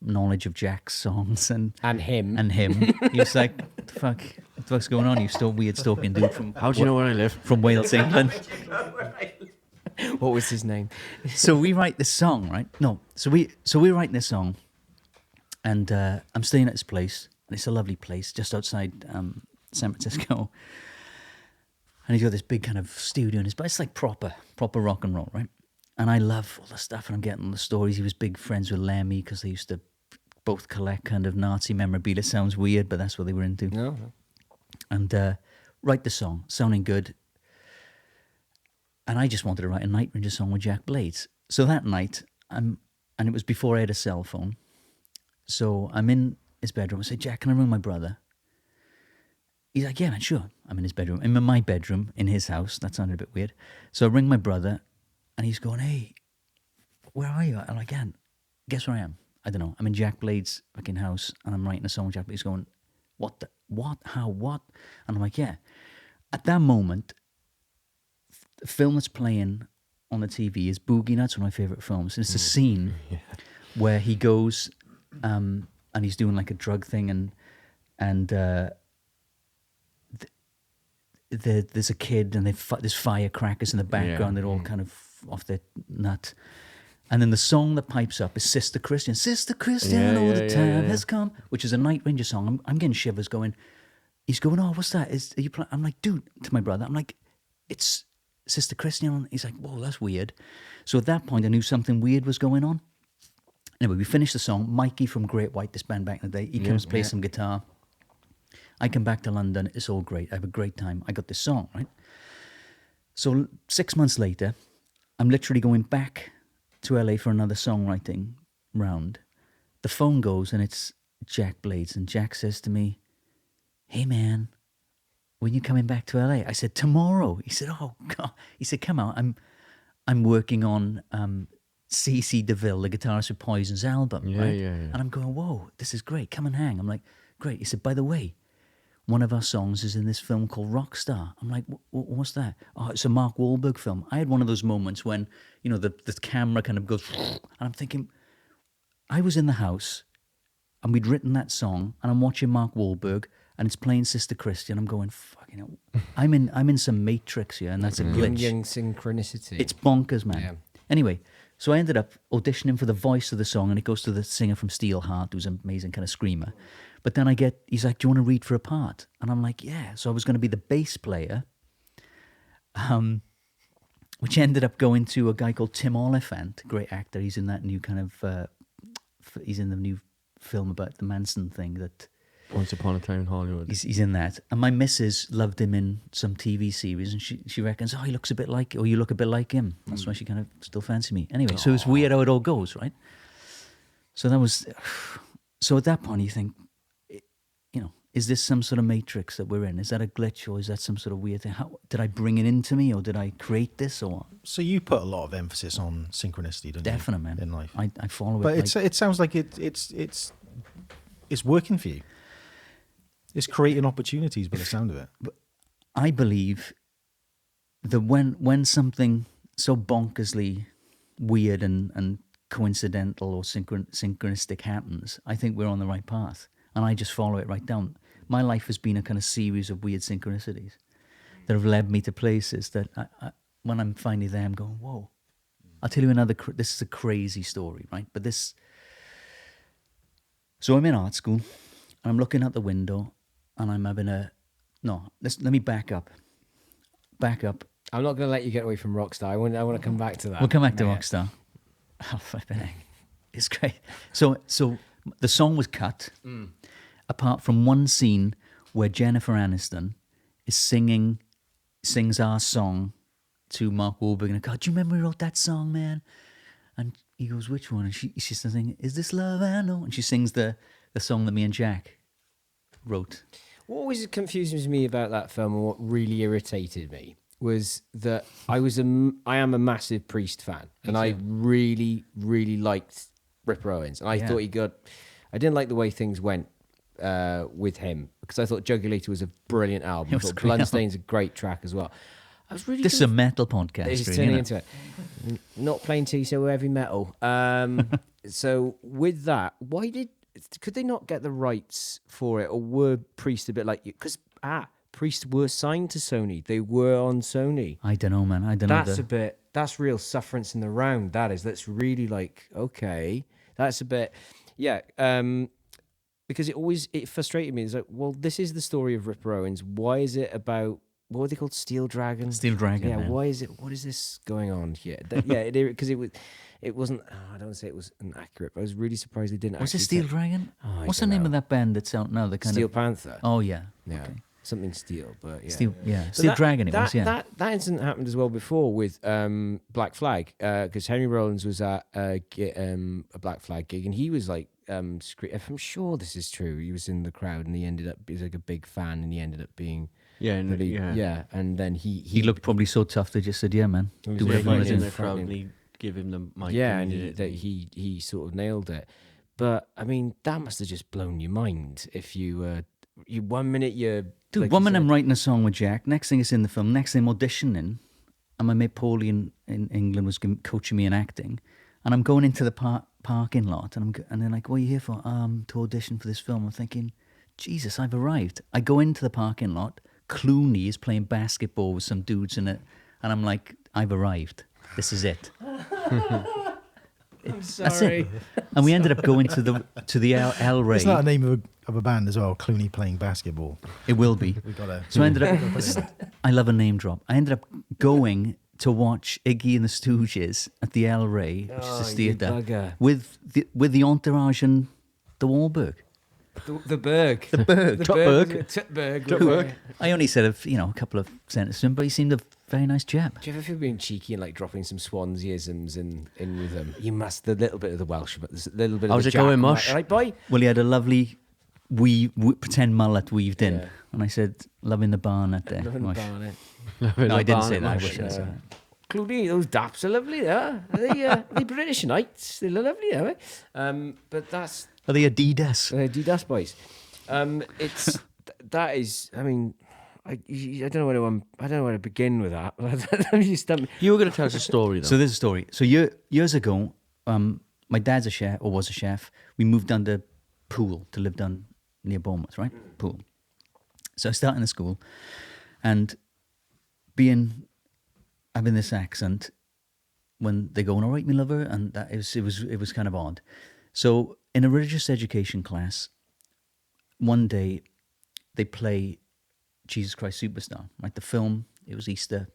knowledge of Jack's songs and him. He was like, what the fuck's going on? You still weird stalking dude from How do you know where I live? from Wales, England. What was his name? So we write this song, right? No, so we're writing this song, and I'm staying at this place, and it's a lovely place just outside San Francisco. And he's got this big kind of studio in his, but it's like proper rock and roll, right? And I love all the stuff, and I'm getting all the stories. He was big friends with Lemmy because they used to both collect kind of Nazi memorabilia. Sounds weird, but that's what they were into. No. And write the song, sounding good. And I just wanted to write a Night Ranger song with Jack Blades. So that night, and it was before I had a cell phone. So I'm in his bedroom. I say, Jack, can I ring my brother? He's like, yeah, man, sure. I'm in his bedroom. I'm in my bedroom in his house. That sounded a bit weird. So I ring my brother, and he's going, hey, where are you? I'm like, yeah, guess where I am? I don't know. I'm in Jack Blades' fucking house, and I'm writing a song with Jack Blades. He's going, what? How? What? And I'm like, yeah. At that moment, the film that's playing on the TV is Boogie Nights, one of my favourite films. And it's a scene where he goes and he's doing like a drug thing, and there's a kid, and there's firecrackers in the background. They're all kind of off their nut. And then the song that pipes up is Sister Christian. Sister Christian, all the time has come, which is a Night Ranger song. I'm getting shivers going. He's going, oh, what's that? Are you I'm like, dude, to my brother, I'm like, it's Sister Christian. He's like, whoa, that's weird. So at that point, I knew something weird was going on. Anyway, we finished the song. Mikey from Great White, this band back in the day, he comes to play some guitar. I come back to London. It's all great. I have a great time. I got this song, right? So 6 months later, I'm literally going back to LA for another songwriting round. The phone goes, and it's Jack Blades. And Jack says to me, hey, man, when you coming back to LA? I said, tomorrow. He said, oh, God. He said, come out. I'm working on C.C. DeVille, the guitarist with Poison's album. Yeah. And I'm going, whoa, this is great. Come and hang. I'm like, great. He said, by the way, one of our songs is in this film called Rockstar. I'm like, what's that? Oh, it's a Mark Wahlberg film. I had one of those moments when, the camera kind of goes, and I'm thinking, I was in the house, and we'd written that song, and I'm watching Mark Wahlberg, and it's playing Sister Christian. I'm going, fucking hell. I'm in some matrix here, and that's a glitch. Young synchronicity. It's bonkers, man. Yeah. Anyway, so I ended up auditioning for the voice of the song, and it goes to the singer from Steelheart, who's an amazing kind of screamer. But then he's like, do you want to read for a part? And I'm like, yeah. So I was going to be the bass player, which ended up going to a guy called Tim Oliphant, great actor. He's in that new kind of, he's in the new film about the Manson thing that... Once Upon a Time in Hollywood. He's in that. And my missus loved him in some TV series, and she reckons, oh, he looks a bit like, or you look a bit like him. That's why she kind of still fancy me. Anyway, so it's weird how it all goes, right? So that was... So at that point, you think, is this some sort of matrix that we're in? Is that a glitch, or is that some sort of weird thing? Did I bring it into me, or did I create this, or what? So you put a lot of emphasis on synchronicity, don't Definitely, you? man. In life. I follow it. But it sounds like it's working for you. It's creating opportunities by the sound of it. But I believe that when something so bonkersly weird and coincidental or synchronistic happens, I think we're on the right path. And I just follow it right down. My life has been a kind of series of weird synchronicities that have led me to places that I when I'm finally there, I'm going, whoa. I'll tell you this is a crazy story, right? But so I'm in art school, and I'm looking out the window, and I'm having let me back up. I'm not going to let you get away from Rockstar. I want to come back to that. We'll come back to Rockstar. Oh, flipping heck. It's great. So the song was cut, apart from one scene where Jennifer Aniston sings our song to Mark Wahlberg, and I go, do you remember we wrote that song, man? And he goes, which one? And she's singing, Is This Love I Know? And she sings the song that me and Jack wrote. What always confuses me about that film, and what really irritated me, was that I am a massive Priest fan, and I really, really liked Ripper Owens, and I thought I didn't like the way things went with him, because I thought Jugulator was a brilliant album. I thought Bloodstain's a great track as well. I was really... This is a metal podcast. It's turning into it. Not playing to so heavy metal. So with that, could they not get the rights for it, or were Priest a bit like you? Because Priest were signed to Sony. They were on Sony. I don't know, man. I don't know. That's a bit... that's real sufferance in the round. That's really like, okay, that's a bit, yeah. Because it frustrated me. It's like, well, this is the story of Ripper Owens. Why is it about, what were they called? Steel Dragon? Steel Dragon, Yeah, man. why is it, what is this going on here? Because it wasn't, I don't want to say it was inaccurate, but I was really surprised they didn't Was it actually Steel take- Dragon? Oh, I What's the don't name know. of that band that's out now? The kind Steel of Panther. Oh yeah, Yeah. okay. Something steel, but yeah. Steel, yeah, But Steel Dragon. It that, was, yeah. That incident happened as well before with Black Flag, because Henry Rollins was at a Black Flag gig, and he was like, I'm sure this is true. He was in the crowd, and he was like a big fan, and he ended up being and then He looked probably so tough. They just said, "Yeah, man, He was do really whatever you Everyone want to in do." the crowd, and he give him the mic. and did he sort of nailed it. But I mean, that must have just blown your mind if you 1 minute you're Dude, like one you minute said- I'm writing a song with Jack. Next thing it's in the film. Next thing I'm auditioning. And my mate Paulie in England was coaching me in acting. And I'm going into the parking lot. And they're like, "What are you here for?" To audition for this film. I'm thinking, Jesus, I've arrived. I go into the parking lot. Clooney is playing basketball with some dudes in it. And I'm like, I've arrived. This is it. I'm That's sorry. it. And we ended up going to the El Rey. It's not a name of a band as well. Clooney playing basketball. It will be. We got to. So I ended up. I love a name drop. I ended up going to watch Iggy and the Stooges at the El Rey, which is a you theatre, bugger. with the entourage and the Wahlberg. The Berg. The Berg, The Tutberg. Tutberg. I only said a couple of sentences to him, but he seemed a very nice chap. Do you ever feel being cheeky and like dropping some Swanseaisms in with them? You must, the little bit of the Welsh, but there's a little bit of How's the it going, Jack, Mush? Right, boy? Well, he had a lovely pretend mullet weaved in, Yeah. and I said, "Loving the barnet there." Loving the Mush. barnet. No, I didn't say that. I wish I Yeah. said that. Clooney, those daps are lovely, are they British Knights, they're lovely, are they? But that's Are they Adidas? Adidas boys. That is, I mean, I don't know where to begin with that. You stumped me. You were going to tell us a story, though. So there's a story. So years ago, my dad's a chef, or was a chef. We moved down to Poole to live down near Bournemouth, right? Poole. So I started in the school, and having this accent, when they go, "All right, me lover," and that it was kind of odd. So in a religious education class, one day they play Jesus Christ Superstar, right? The film, it was Easter,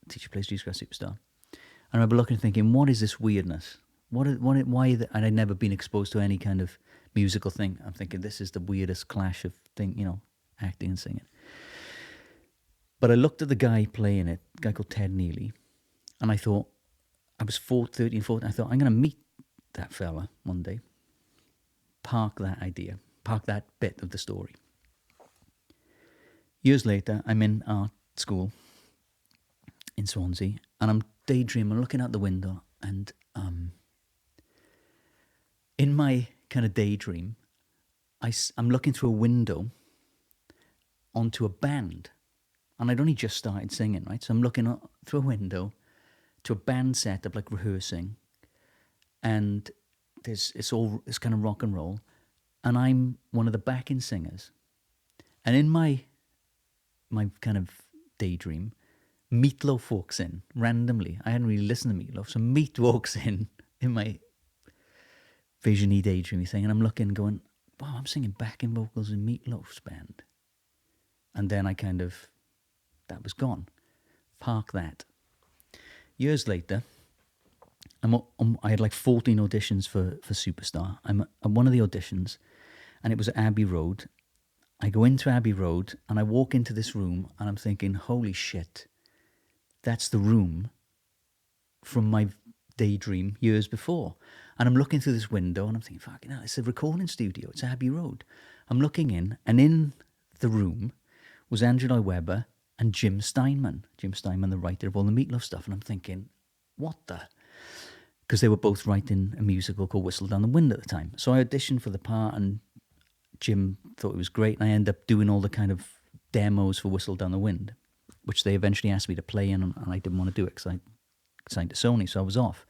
teacher plays Jesus Christ Superstar. I remember looking and thinking, what is this weirdness? Why? And I'd never been exposed to any kind of musical thing. I'm thinking, this is the weirdest clash of acting and singing. But I looked at the guy playing it, a guy called Ted Neely, and I thought, I was 13, 14, I thought, I'm going to meet that fella one day. Park that idea, park that bit of the story. Years later, I'm in art school in Swansea, and I'm daydreaming, looking out the window, and in my kind of daydream, I'm looking through a window onto a band, and I'd only just started singing, right? So I'm looking through a window to a band setup, like rehearsing, and it's kind of rock and roll, and I'm one of the backing singers, and in my kind of daydream, Meatloaf walks in randomly. I hadn't really listened to Meatloaf, so Meat walks in my visiony daydreamy thing, and I'm looking, going, wow, I'm singing backing vocals in Meatloaf's band. And then that was gone. Park that. Years later, I had like 14 auditions for Superstar. I'm at one of the auditions, and it was at Abbey Road. I go into Abbey Road, and I walk into this room, and I'm thinking, holy shit, that's the room from my daydream years before. And I'm looking through this window, and I'm thinking, fucking hell, it's a recording studio. It's Abbey Road. I'm looking in, and in the room was Andrew Lloyd Webber and Jim Steinman. Jim Steinman, the writer of all the Meatloaf stuff. And I'm thinking, what the? Because they were both writing a musical called Whistle Down the Wind at the time. So I auditioned for the part, and Jim thought it was great. And I ended up doing all the kind of demos for Whistle Down the Wind, which they eventually asked me to play in, and I didn't want to do it because I signed to Sony, so I was off.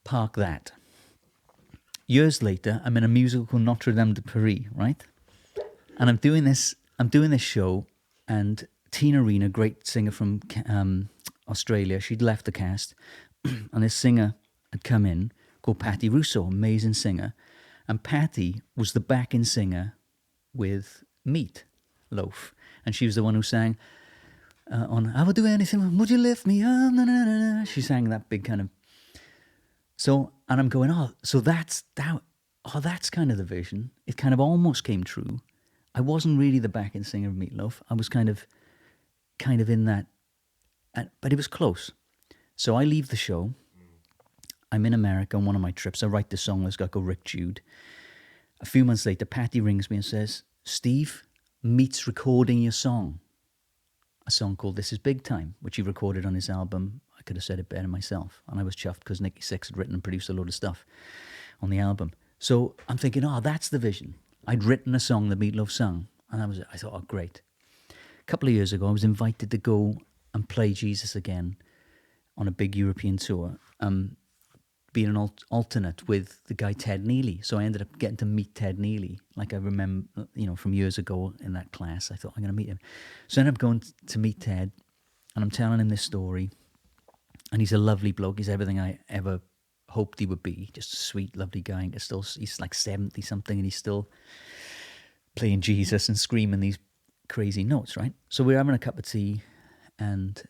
Park that. Years later, I'm in a musical called Notre Dame de Paris, right? And I'm doing this show, and Tina Arena, great singer from Australia. She'd left the cast, and this singer had come in called Patty Russo, amazing singer. And Patty was the backing singer with Meat Loaf. And she was the one who sang on I Will Do Anything, Would You Lift Me Up? Na, na, na, na. She sang that big kind of... So, and I'm going, that's kind of the vision. It kind of almost came true. I wasn't really the backing singer of Meat Loaf. I was kind of in that, but it was close. So I leave the show. I'm in America on one of my trips. I write this song with this guy called Rick Jude. A few months later, Patty rings me and says, Steve, Meat's recording your song. A song called This Is Big Time, which he recorded on his album. I could have said it better myself. And I was chuffed because Nicky Six had written and produced a load of stuff on the album. So I'm thinking, that's the vision. I'd written a song that Meat Loaf sung. And I thought, great. A couple of years ago, I was invited to go and play Jesus again on a big European tour. Being an alternate with the guy Ted Neely. So I ended up getting to meet Ted Neely. Like I remember, from years ago in that class, I thought, I'm going to meet him. So I ended up going to meet Ted, and I'm telling him this story. And he's a lovely bloke. He's everything I ever hoped he would be. Just a sweet, lovely guy. And he's like 70-something, and he's still playing Jesus and screaming these crazy notes, right? So we're having a cup of tea, and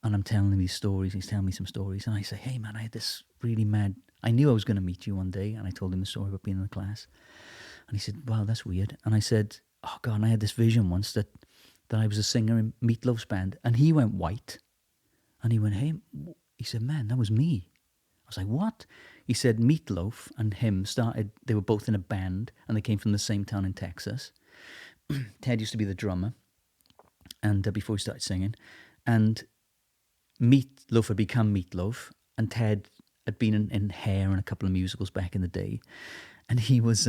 I'm telling him these stories. He's telling me some stories. And I say, hey, man, I had this really mad... I knew I was going to meet you one day. And I told him the story about being in the class. And he said, wow, that's weird. And I said, oh, God, and I had this vision once that I was a singer in Meat Loaf's band. And he went white. And he went, hey... He said, man, that was me. I was like, what? He said Meat Loaf and him started... They were both in a band. And they came from the same town in Texas. Ted used to be the drummer. And before he started singing. And... Meat Loaf had become Meat Loaf, and Ted had been in Hair and a couple of musicals back in the day, and he was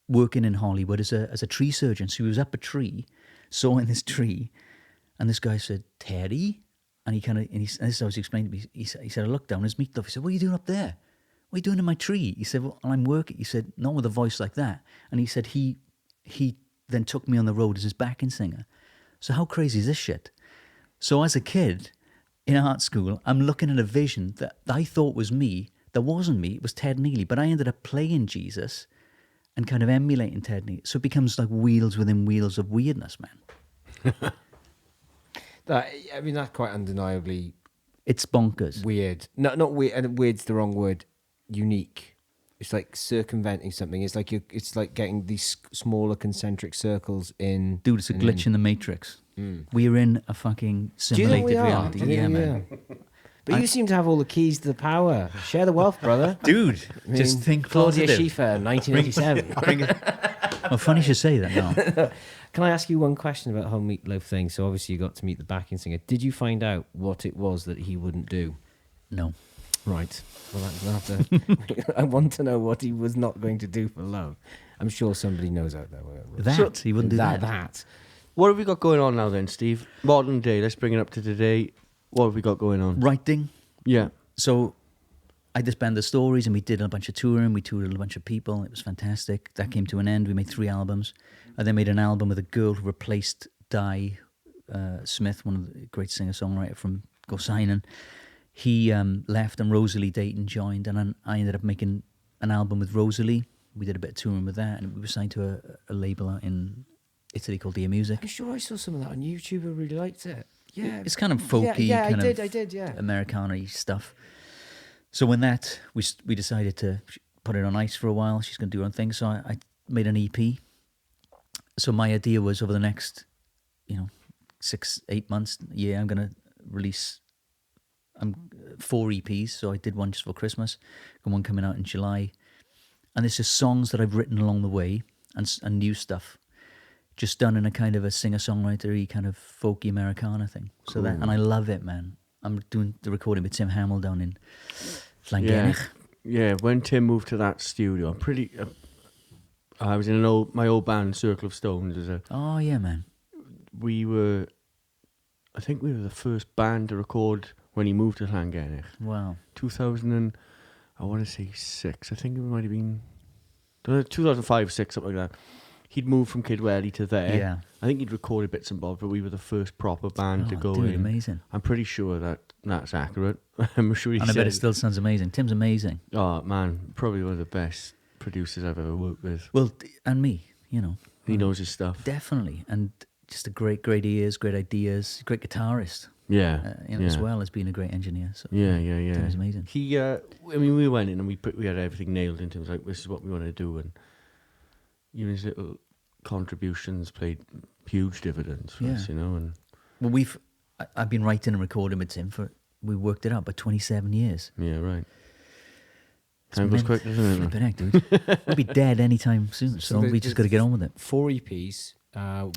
working in Hollywood as a tree surgeon. So he was up a tree, sawing this tree, and this guy said, Teddy, and this is how he explained to me. He said, I looked down, there's Meat Loaf. He said, what are you doing up there? What are you doing in my tree? He said, well, I'm working. He said, not with a voice like that. And he said he then took me on the road as his backing singer. So how crazy is this shit? So as a kid in art school, I'm looking at a vision that I thought was me. That wasn't me. It was Ted Neely. But I ended up playing Jesus and kind of emulating Ted Neely. So it becomes like wheels within wheels of weirdness, man. That's quite undeniably... It's bonkers. Weird. No, not weird. And weird's the wrong word. Unique. It's like circumventing something. It's like getting these smaller concentric circles in... Dude, it's a glitch in the Matrix. We're in a fucking simulated reality. Yeah, man. But you seem to have all the keys to the power. Share the wealth, brother. Dude, just think Claudia positive. Schiffer, 1987. Well, funny you should say that now. Can I ask you one question about the whole Meat Loaf thing? So obviously you got to meet the backing singer. Did you find out what it was that he wouldn't do? No. Right. Well, I want to know what he was not going to do for love. I'm sure somebody knows out there. He wouldn't do that. That. What have we got going on now then, Steve? Modern day, let's bring it up to today. What have we got going on? Writing. Yeah. So I disbanded the Stories and we did a bunch of touring. We toured with a bunch of people. It was fantastic. That came to an end. We made 3 albums. I then made an album with a girl who replaced Di Smith, one of the great singer-songwriter from Go Signin'. He left and Rosalie Dayton joined, and then I ended up making an album with Rosalie. We did a bit of touring with that, and we were signed to a label out in Italy called Dear Music. I'm sure I saw some of that on YouTube. I really liked it. Yeah, it's kind of folky, I did, Americana-y stuff. So when that, we decided to put it on ice for a while. She's going to do her own thing, so I made an EP. So my idea was over the next, 6-8 months, I'm going to release 4 EPs. So I did one just for Christmas, and one coming out in July. And it's just songs that I've written along the way and new stuff, just done in a kind of a singer-songwriter-y kind of folky Americana thing. So Cool. and I love it, man. I'm doing the recording with Tim Hamill down in Llangennech. Yeah, when Tim moved to that studio, I was in my old band, Circle of Stones. Oh yeah, man. I think we were the first band to record when he moved to Llangennech. Wow. 2006. I think it might have been 2005, 6, something like that. he'd moved from Kidwelly to there. Yeah. I think he'd recorded bits and bobs, but we were the first proper band to go dude, in. amazing. I'm pretty sure that's accurate. I'm sure he And I said bet it still sounds amazing. Tim's amazing. Oh, man, probably one of the best producers I've ever worked with. Well, and me, He knows his stuff. Definitely. And just a great ears, great ideas, great guitarist. Yeah. As well as being a great engineer. So Yeah. Tim's amazing. He, I mean, we went in and we had everything nailed in terms of like, this is what we want to do. And his little contributions played huge dividends for us, And Well, I've been writing and recording with Tim we worked it out, but 27 years. Yeah, right. Time goes quick, doesn't it? Flipping heck, dude. We'll be dead anytime soon, so we just got to get on with it. 4 EPs.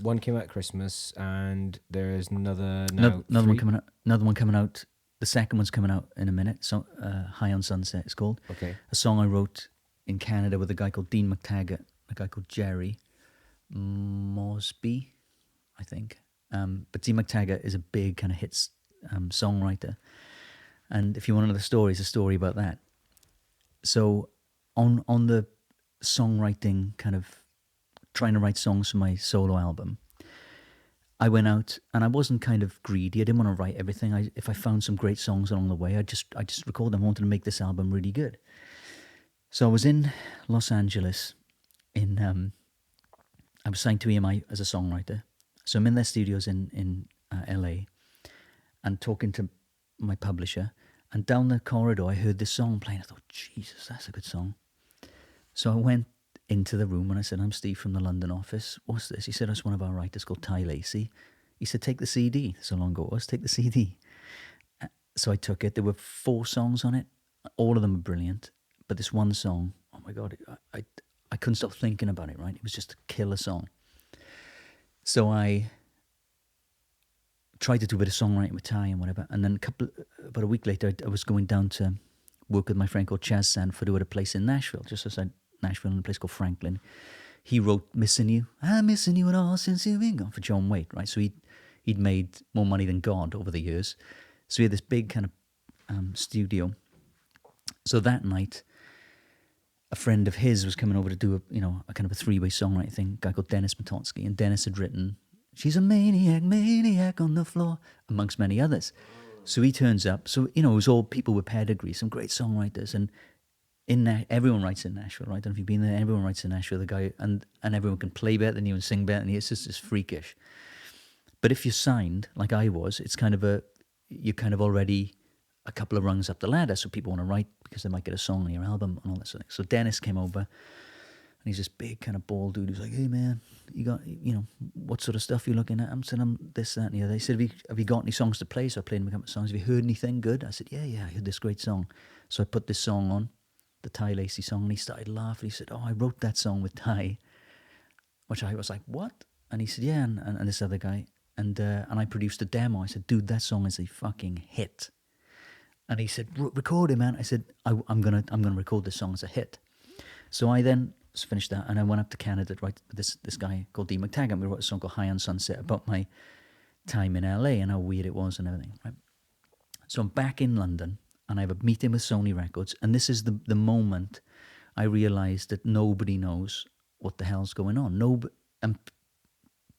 One came out at Christmas, and there's another one coming out. Another one coming out. The second one's coming out in a minute. So, High on Sunset, it's called. Okay. A song I wrote in Canada with a guy called Dean McTaggart, a guy called Jerry Mosby, I think. But Dean McTaggart is a big kind of hits songwriter. And if you want to know the story, it's a story about that. So on the songwriting, kind of trying to write songs for my solo album, I went out and I wasn't kind of greedy. I didn't want to write everything. If I found some great songs along the way, I just record them. I wanted to make this album really good. So I was in Los Angeles I was signed to EMI as a songwriter. So I'm in their studios in LA and talking to my publisher. And down the corridor, I heard this song playing. I thought, Jesus, that's a good song. So I went into the room and I said, I'm Steve from the London office. What's this? He said, it's one of our writers called Ty Lacey. He said, take the CD. So long ago it was, take the CD. So I took it. There were 4 songs on it. All of them were brilliant. But this one song, oh my God, I couldn't stop thinking about it, right? It was just a killer song. So I tried to do a bit of songwriting with Ty and whatever. And then about a week later, I was going down to work with my friend called Chaz Sanford, who had a place in Nashville, just outside Nashville, in a place called Franklin. He wrote Missing You. I'm missing you at all since you've been gone, for John Waite, right? So he'd made more money than God over the years. So he had this big kind of studio. So that night, a friend of his was coming over to do a kind of a 3-way songwriting thing, a guy called Dennis Matotsky, and Dennis had written, she's a maniac on the floor, amongst many others. So he turns up. So, it was all people with pedigree, some great songwriters. And everyone writes in Nashville, right? I don't know if you've been there. Everyone writes in Nashville, the guy, and everyone can play better than you and sing better than you. It's just freakish. But if you're signed, like I was, it's kind of you're kind of already a couple of rungs up the ladder. So people want to write because they might get a song on your album and all that sort of thing. So Dennis came over, and he's this big kind of bald dude who's like, hey man, you got, what sort of stuff you looking at? I'm saying, I'm this, that, and the other. He said, have you got any songs to play? So I played him a couple of songs. Have you heard anything good? I said, yeah, I heard this great song. So I put this song on, the Ty Lacey song, and he started laughing. He said, oh, I wrote that song with Ty, which I was like, what? And he said, yeah, and this other guy. And I produced a demo. I said, dude, that song is a fucking hit. And he said, record it, man. I said, I'm gonna record this song as a hit. So I then finished that, and I went up to Canada to write with this guy called Dean McTaggart. We wrote a song called High on Sunset about my time in LA and how weird it was and everything, right? So I'm back in London, and I have a meeting with Sony Records, and this is the moment I realised that nobody knows what the hell's going on.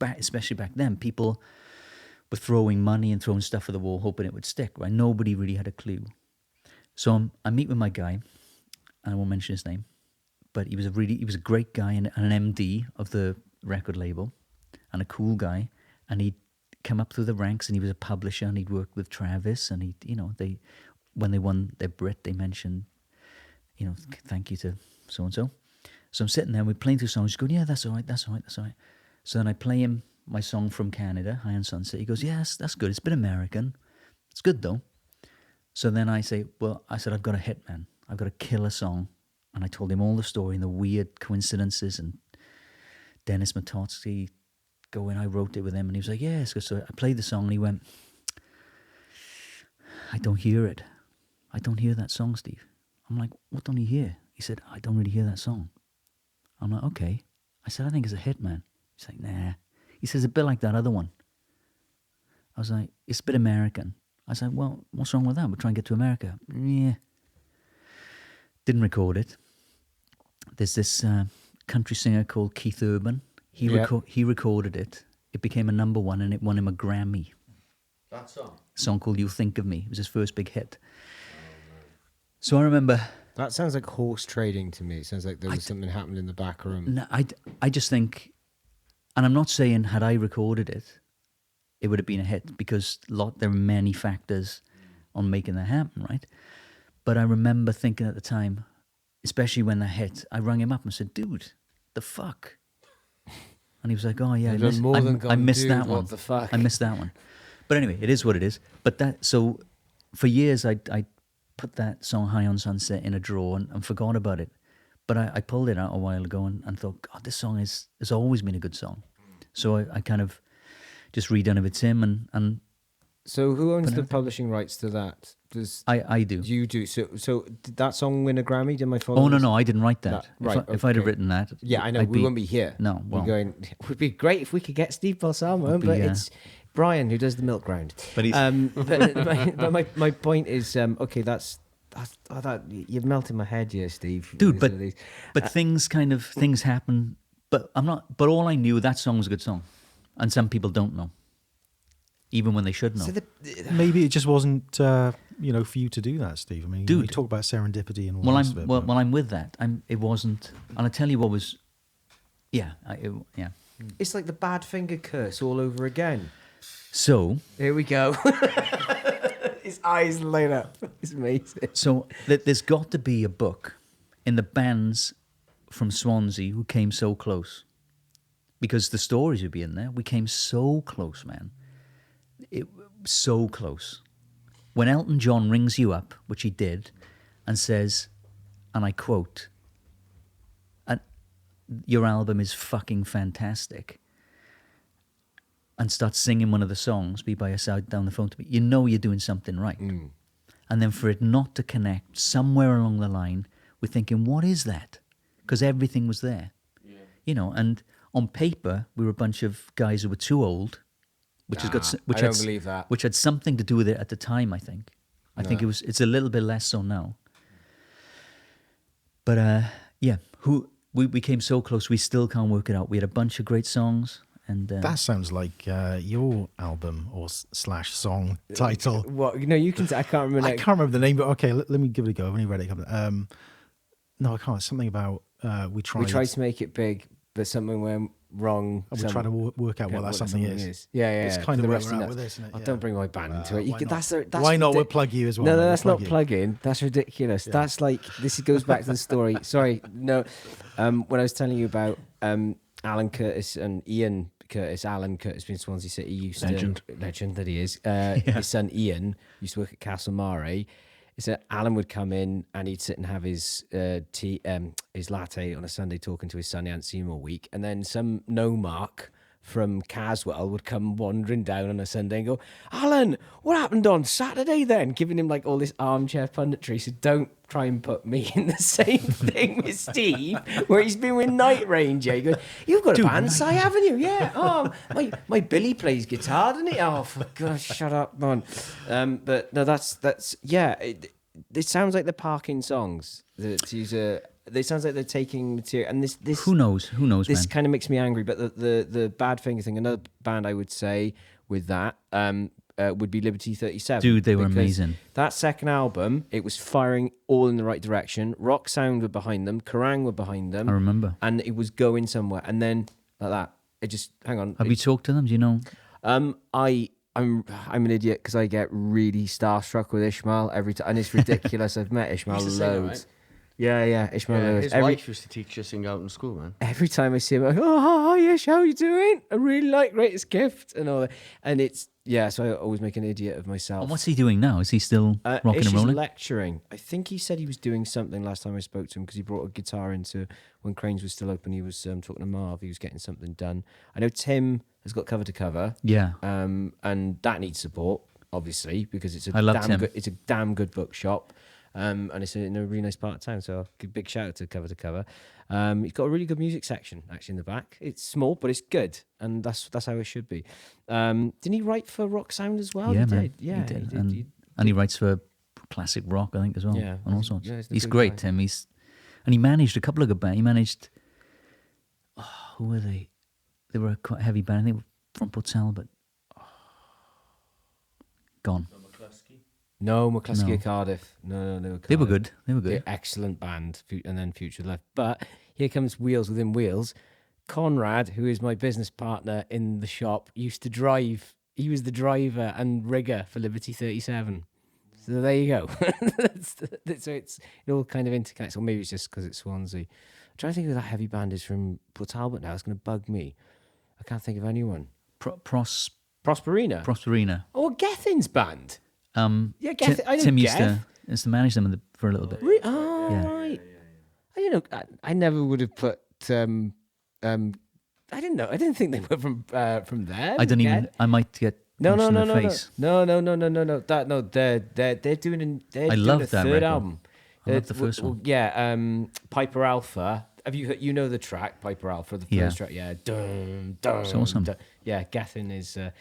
Especially back then, people were throwing money and throwing stuff at the wall, hoping it would stick, right? Nobody really had a clue. So I meet with my guy, and I won't mention his name, but he was a great guy and an MD of the record label, and a cool guy. And he'd come up through the ranks, and he was a publisher, and he'd worked with Travis, and when they won their Brit, they mentioned, thank you to so and so. So I'm sitting there, and we're playing through songs. He's going, yeah, that's all right. So then I play him my song from Canada, High on Sunset. He goes, yes, that's good. It's a bit American. It's good, though. So then I said, I've got a hit, man. I've got a killer song. And I told him all the story and the weird coincidences and Dennis Matotsky I wrote it with him. And he was like, yes. So I played the song, and he went, I don't hear it. I don't hear that song, Steve. I'm like, what don't you hear? He said, I don't really hear that song. I'm like, okay. I said, I think it's a hit, man. He's like, nah. He says, a bit like that other one. I was like, it's a bit American. I said, well, what's wrong with that? We're trying to get to America. Yeah. Didn't record it. There's this country singer called Keith Urban. He he recorded it. It became a #1 and it won him a Grammy. That song? A song called You Think of Me. It was his first big hit. So I remember... That sounds like horse trading to me. It sounds like there was something happened in the back room. No, I just think... And I'm not saying had I recorded it, it would have been a hit, because there are many factors on making that happen, right? But I remember thinking at the time, especially when that hit, I rang him up and said, dude, the fuck? And he was like, oh yeah, I missed that one. What the fuck? I missed that one. But anyway, it is what it is. But so for years, I put that song High on Sunset in a drawer and forgot about it. But I pulled it out a while ago and thought, God, this song has always been a good song. So I kind of just redone it with Tim and So who owns the publishing rights to that? I do. You do. So did that song win a Grammy? Did my followers? Oh no, I didn't write that. Right. If I'd have written that, Yeah, I know. We won't be here. No, well, it would be great if we could get Steve Balsamo, but it's Brian who does the milk round. But he's but my point is, okay, that's you've melted my head here, Steve. Dude, but things happen. But But all I knew, that song was a good song, and some people don't know, even when they should know. So maybe it just wasn't, for you to do that, Steve. I mean, Dude, we talk about serendipity and all well, the rest of it. well, I'm with that. It wasn't, and I tell you what was, yeah. It's like the bad finger curse all over again. So here we go. His eyes light up. It's amazing. So there's got to be a book in the bands from Swansea who came so close, because the stories would be in there. We came so close, man. So close. When Elton John rings you up, which he did, and says, and I quote, your album is fucking fantastic, and starts singing one of the songs, Be By Your Side, down the phone to me, you know you're doing something right. And then for it not to connect somewhere along the line, we're thinking, what is that? Because everything was there. Yeah. And on paper, we were a bunch of guys who were too old, which I don't believe that. Which had something to do with it at the time, I think. I think it's a little bit less so now. But we came so close, we still can't work it out. We had a bunch of great songs. And that sounds like your album or slash song title. What? No, you can. I can't remember. I can't remember the name, but okay, let me give it a go. I've only read it a couple. No, I can't. Something about we tried to make it big, but something went wrong. And we try to work out what that something is. Yeah. It's kind of where we're at with this, isn't it? Oh, don't bring my band into it. That's why not? We'll plug you as well. No, that's not plugging. That's ridiculous. Yeah. That's like this goes back to the story. Sorry, no. When I was telling you about Alan Curtis and Ian Curtis, Alan Curtis being Swansea City legend that he is. His son Ian used to work at Castle Mare. So Alan would come in and he'd sit and have his tea, his latte on a Sunday, talking to his son. He hadn't seen him all week, and then some no-mark from Caswell would come wandering down on a Sunday and go, Alan, what happened on Saturday then? Giving him like all this armchair punditry. So don't try and put me in the same thing with Steve, where he's been with Night Ranger. He goes, you've got a band, Si, haven't you? Yeah. Oh, my Billy plays guitar, doesn't he? Oh, for gosh, shut up, man. But no, that's yeah. It sounds like they're parking songs. It sounds like they're taking material, and this who knows, this man. kind of makes me angry. But the bad finger thing, another band I would say with that would be Liberty 37. Dude, they were amazing. That second album, it was firing all in the right direction. Rock Sound were behind them, Kerrang were behind them. I remember, and it was going somewhere. And then like that, it just hang on. Have you talked to them? Do you know? I'm an idiot because I get really starstruck with Ishmael every time, and it's ridiculous. I've met Ishmael loads. Singer, right? Yeah, Ishmael loads. His wife used to teach us sing out in school, man. Every time I see him, I'm like, oh, hi, Ish, how you doing? I really like Greatest Gift and all that. And it's, so I always make an idiot of myself. And what's he doing now? Is he still rocking Ish and rolling? Is lecturing. I think he said he was doing something last time I spoke to him, because he brought a guitar into, when Cranes was still open, he was talking to Marv, he was getting something done. I know Tim has got Cover to Cover. Yeah. And that needs support, obviously, because it's a damn good bookshop. And it's in a really nice part of town, so big shout out to Cover to Cover. He's got a really good music section actually in the back. It's small, but it's good, and that's how it should be. Didn't he write for Rock Sound as well? Yeah, he man. did. Yeah, he did. He did. And he writes for classic rock, I think, as well. Yeah, and all sorts. Yeah, he's great, guy. Tim. And he managed a couple of good bands. He managed. Oh, who were they? They were a quite heavy band. I think from Port Talbot. Gone. No, McCluskey No. of Cardiff. No, they were Cardiff. They were good. They were good. They're excellent band, and then Future left. But here comes Wheels Within Wheels. Conrad, who is my business partner in the shop, used to drive. He was the driver and rigger for Liberty 37. So there you go. So it all kind of interconnects. Or maybe it's just because it's Swansea. I'm trying to think who that heavy band is from Port Talbot now. It's going to bug me. I can't think of anyone. Prosperina. Prosperina. Oh, Gethin's band. Yeah, Tim, I know Tim used Geth. to manage them for a little bit. Oh, Yeah. right. I don't know. I never would have put. I didn't know. I didn't think they were from there. I don't even. I might get punched in the face. No. They're doing. I love a that third record. album. I love the first one. Yeah, Piper Alpha. Have you know the track Piper Alpha? The first Yeah. track. Yeah. Dun, dun, It's awesome. dun. Yeah, Gethin is a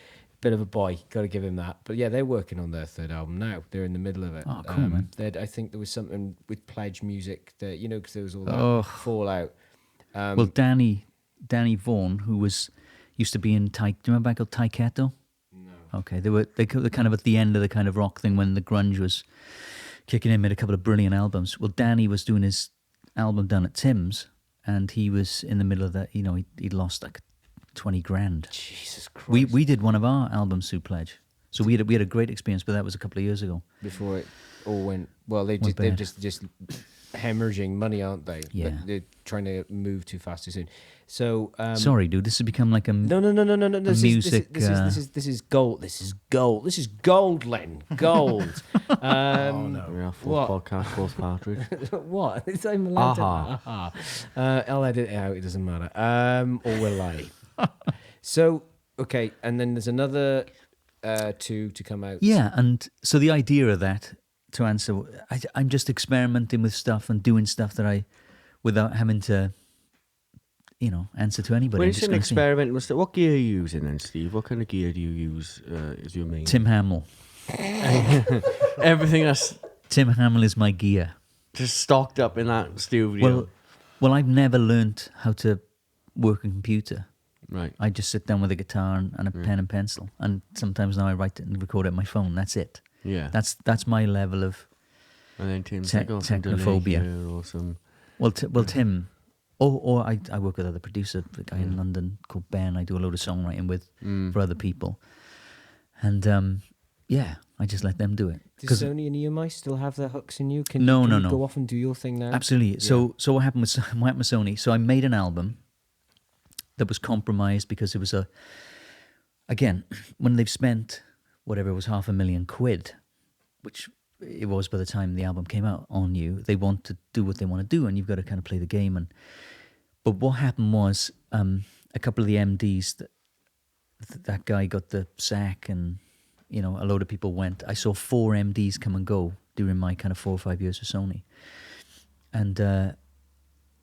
bit of a boy. Got to give him that. But yeah, they're working on their third album now. They're in the middle of it. Oh, cool, man. I think there was something with Pledge Music that because there was all that Oh. fallout. Well, Danny Vaughan, who used to be in do you remember a band called Taiketo? No. Okay, they were kind of at the end of the kind of rock thing when the grunge was kicking in. Made a couple of brilliant albums. Well, Danny was doing his album down at Tim's, and he was in the middle of that. He'd lost like 20 grand. Jesus Christ. We did one of our albums through Pledge, so we had a great experience. But that was a couple of years ago. Before it all went well, they're bad. just hemorrhaging money, aren't they? Yeah. They're trying to move too fast too soon. So Sorry, dude. This has become like a no. This music, is gold. This is gold. This is gold, Len. Gold. Oh no. Yeah, What? fourth podcast, fourth partridge. What? It's I'm allowed to- Aha. I'll edit it out. It doesn't matter. Or will I? So okay, and then there's another two to come out. Yeah, and so the idea of that, to answer, I'm just experimenting with stuff and doing stuff that without having to, answer to anybody. When I'm it's just an gonna see. experiment, what gear are you using then, Steve? What kind of gear do you use as your main? Tim Hamill. Everything that's Tim Hamill is my gear. just stocked up in that studio. Well, I've never learnt how to work a computer. Right. I just sit down with a guitar and a pen and pencil, and sometimes now I write it and record it on my phone. That's it. Yeah. That's my level of And then Tim's Te- like, oh, some delay technophobia. here or some. Tim. Or I work with other producers, a guy in London called Ben. I do a load of songwriting with for other people, and I just let them do it. Does Sony and EMI still have their hooks in you? Can No. you go off and do your thing now? Absolutely. So what happened with Sony? So I made an album that was compromised because it was again, when they've spent whatever it was, £500,000, which it was by the time the album came out, on you, they want to do what they want to do, and you've got to kind of play the game. But what happened was a couple of the MDs, that guy got the sack, and a load of people went. I saw 4 MDs come and go during my kind of 4 or 5 years with Sony. And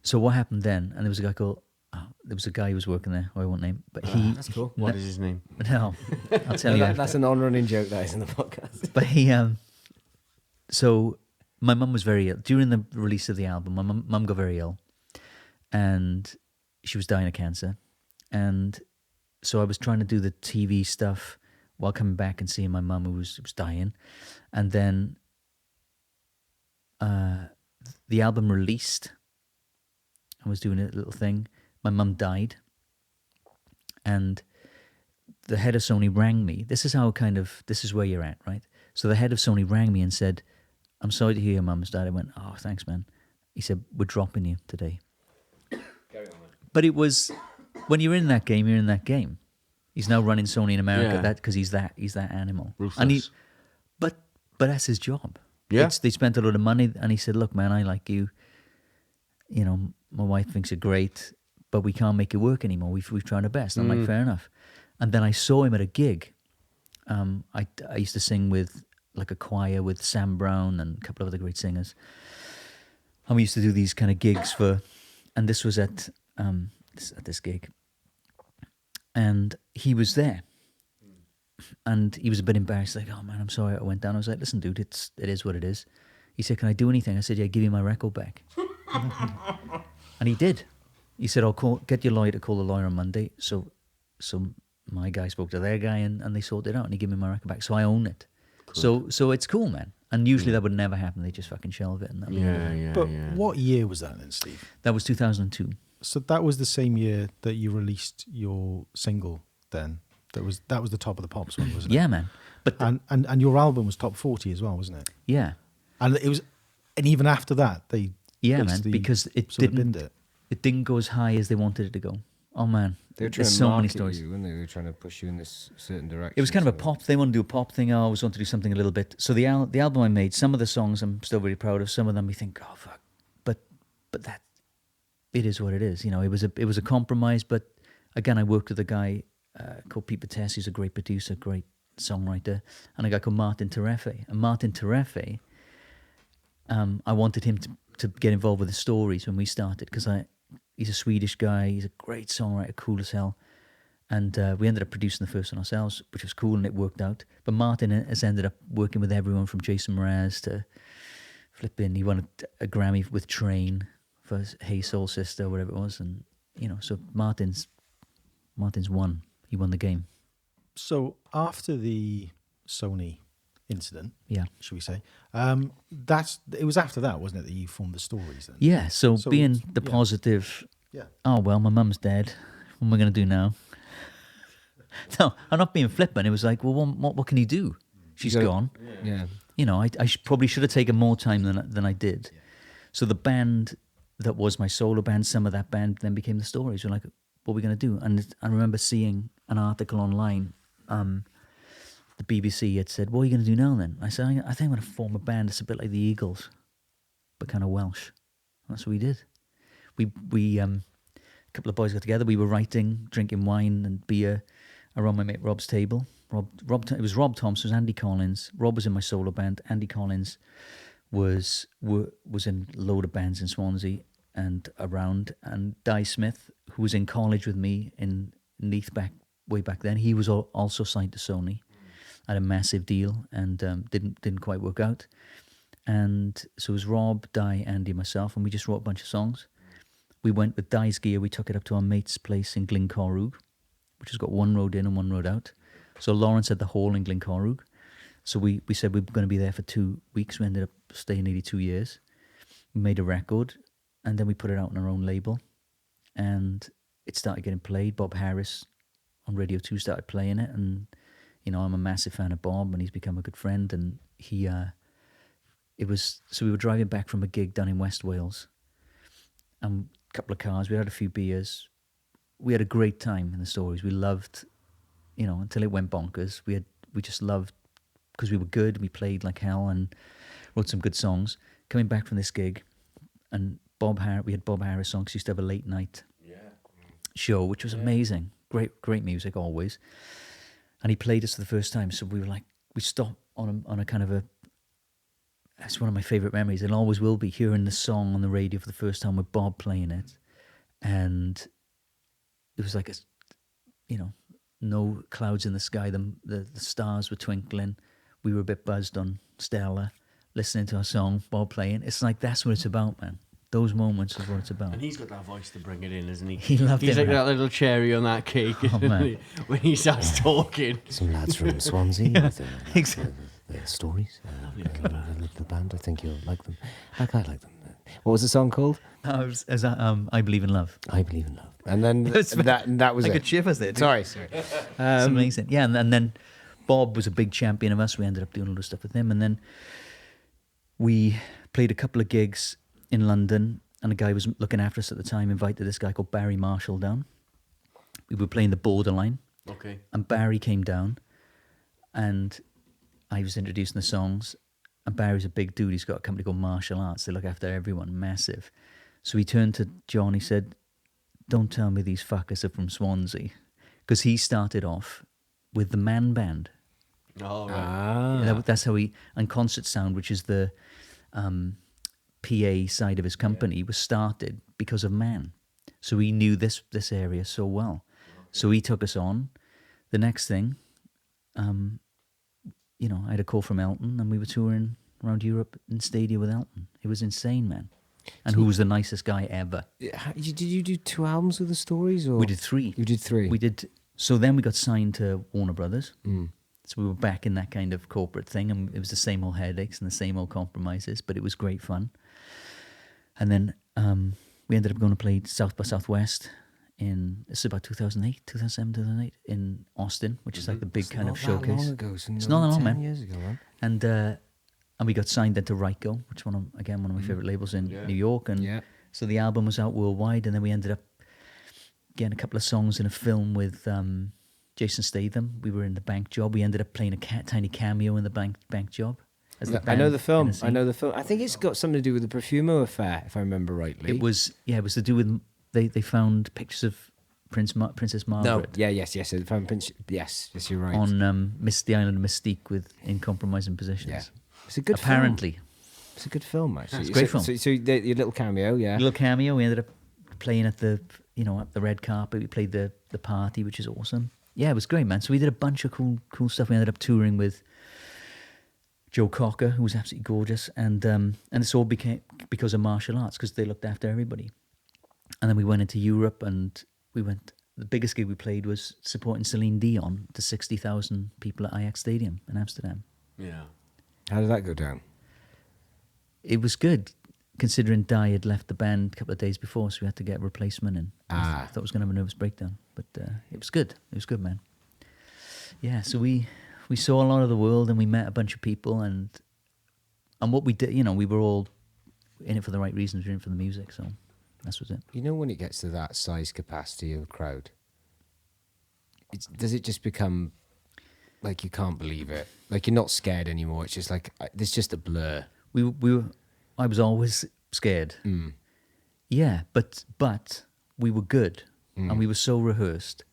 so what happened then, and there was a guy who was working there, who I won't name, but That's cool. What is his name? No, I'll tell you. That's an on-running joke that is in the podcast. But so my mum was very ill. During the release of the album, my mum got very ill, and she was dying of cancer. And so I was trying to do the TV stuff while coming back and seeing my mum who was dying. And then the album released. I was doing a little thing. My mum died. And the head of Sony rang me. This is where you're at, right? So the head of Sony rang me and said, "I'm sorry to hear your mum's died." I went, "Oh, thanks, man." He said, "We're dropping you today." But it was, when you're in that game, you're in that game. He's now running Sony in America, Yeah. because he's that animal. Ruthless. And but that's his job. Yeah. They spent a lot of money, and he said, "Look, man, I like you. My wife thinks you're great, but we can't make it work anymore. We've tried our best." I'm like, fair enough. And then I saw him at a gig. I used to sing with like a choir with Sam Brown and a couple of other great singers. And we used to do these kind of gigs and this was at this gig. And he was there. And he was a bit embarrassed, like, "Oh man, I'm sorry I went down." I was like, "Listen, dude, it is what it is." He said, "Can I do anything?" I said, "Yeah, give me my record back." And he did. He said, "Get your lawyer to call the lawyer on Monday." So So my guy spoke to their guy and they sorted it out and he gave me my record back. So I own it. So it's cool, man. And usually that would never happen. They just fucking shelve it. And that would never happen. Yeah, But yeah. what year was that then, Steve? That was 2002. So that was the same year that you released your single. Then that was the Top of the Pops one, wasn't it? Yeah, man. But and your album was top 40 as well, wasn't it? yeah. And it was, and even after that, they Yeah, man, basically because it sort of didn't binned it. it didn't go as high as they wanted it to go. Oh man, They were trying there's to so many market stories. you, weren't they? They were trying to push you in this certain direction. It was kind of a so- pop. They want to do a pop thing. I always want to do something a little bit. So the album I made, some of the songs I'm still really proud of. Some of them you think, oh fuck, but that it is what it is. You know, it was a compromise. But again, I worked with a guy called Pete Batesse, who's a great producer, great songwriter, and a guy called Martin Terefe. And Martin Terefe, I wanted him to get involved with the stories when we started because he's a Swedish guy. He's a great songwriter, cool as hell. And we ended up producing the first one ourselves, which was cool and it worked out. But Martin has ended up working with everyone from Jason Mraz to flipping. He won a Grammy with Train for Hey Soul Sister, whatever it was. And, you know, so Martin's won. He won the game. So after the Sony incident, Yeah. should we say, it was after that, wasn't it, that you formed the stories then? Yeah, so being the yeah. positive, Yeah. oh, well, my mum's dead. What am I going to do now? No, I'm not being flippant. It was like, well, what can you do? She's gone. Yeah. You know, I probably should have taken more time than I did. So the band that was my solo band, some of that band then became the stories. We're like, what are we going to do? And I remember seeing an article online. The BBC had said, what are you going to do now then? I said, I think I'm going to form a band. It's a bit like the Eagles, but kind of Welsh. That's what we did. We a couple of boys got together. We were writing, drinking wine and beer around my mate Rob's table. It was Rob Thompson, it was Andy Collins. Rob was in my solo band. Andy Collins was in a load of bands in Swansea and around. And Di Smith, who was in college with me in Neath way back then, he was also signed to Sony. Had a massive deal and didn't quite work out. And so it was Rob, Di, Andy, myself, and we just wrote a bunch of songs. We went with Di's gear, we took it up to our mate's place in Glencorrwg, which has got one road in and one road out. So Lawrence had the hall in Glencorrwg. So we said we were going to be there for 2 weeks. We ended up staying nearly 2 years. We made a record and then we put it out on our own label. And it started getting played. Bob Harris on Radio 2 started playing it, and you know, I'm a massive fan of Bob and he's become a good friend. And we were driving back from a gig down in West Wales and a couple of cars, we had a few beers. We had a great time in the stories. We loved, you know, until it went bonkers. We just loved, because we were good, we played like hell and wrote some good songs. Coming back from this gig, and we had Bob Harris songs. He used to have a late night show, which was amazing. Great music always. And he played us for the first time. So we were like, we stopped on a kind of a, that's one of my favourite memories. And always will be, hearing the song on the radio for the first time with Bob playing it. And it was like, no clouds in the sky. The stars were twinkling. We were a bit buzzed on Stella, listening to our song, Bob playing. It's like, that's what it's about, man. Those moments is what it's about. And he's got that voice to bring it in, isn't he? He loved He's it, like man. that little cherry on that cake man. when he starts talking. Some lads from Swansea with Exactly. the stories. The band, I think you'll like them. I like them. What was the song called? I Believe in Love. I Believe in Love. And then that was I it. could shivers there. Sorry. It's amazing. Yeah, and then Bob was a big champion of us. We ended up doing a lot of stuff with him. And then we played a couple of gigs in London, and a guy was looking after us at the time invited this guy called Barry Marshall down. We were playing the Borderline. Okay. And Barry came down, and I was introducing the songs. And Barry's a big dude. He's got a company called Martial Arts. They look after everyone, massive. So he turned to John. He said, "Don't tell me these fuckers are from Swansea," because he started off with the Man Band. Oh, right. That's how and Concert Sound, which is the PA side of his company, was started because of Man. So he knew this area so well. So he took us on. The next thing, I had a call from Elton, and we were touring around Europe in Stadia with Elton. It was insane, man. And who was the nicest guy ever? Did you do 2 albums with the stories? Or? We did 3. You did 3? We did So then we got signed to Warner Brothers. So we were back in that kind of corporate thing, and it was the same old headaches and the same old compromises, but it was great fun. And then we ended up going to play South by Southwest this is about 2008, 2007, 2008 in Austin, which is like the big kind of showcase. Long ago, It's not that long, 10 man. years ago, man. And we got signed into Ryko, which is one of my favorite labels in New York. And so the album was out worldwide, and then we ended up getting a couple of songs in a film with Jason Statham. We were in The Bank Job. We ended up playing a tiny cameo in The Bank Job. As the I know band the film. in a scene. I know the film. I think it's got something to do with the Profumo affair, if I remember rightly. It was to do with they found pictures of Princess Margaret. Yes. They found yes, you're right. On the island of Mystique in compromising positions. Yeah. It's a good Apparently. film. It's a good film, actually. It's a great film. So your little cameo, yeah. Little cameo. We ended up playing at the at the red carpet. We played the party, which is awesome. Yeah, it was great, man. So we did a bunch of cool stuff. We ended up touring with Joe Cocker, who was absolutely gorgeous, and this all became because of martial arts, because they looked after everybody. And then we went into Europe, and the biggest gig we played was supporting Celine Dion to 60,000 people at Ajax Stadium in Amsterdam. Yeah. How did that go down? It was good, considering Di had left the band a couple of days before, so we had to get a replacement in. I thought I was going to have a nervous breakdown, but it was good. It was good, man. Yeah, so we saw a lot of the world, and we met a bunch of people, and what we did, we were all in it for the right reasons. We were in it for the music, so that's was it. You know, when it gets to that size capacity of a crowd, does it just become like you can't believe it? Like you're not scared anymore. It's just like there's just a blur. I was always scared. Yeah, but we were good, and we were so rehearsed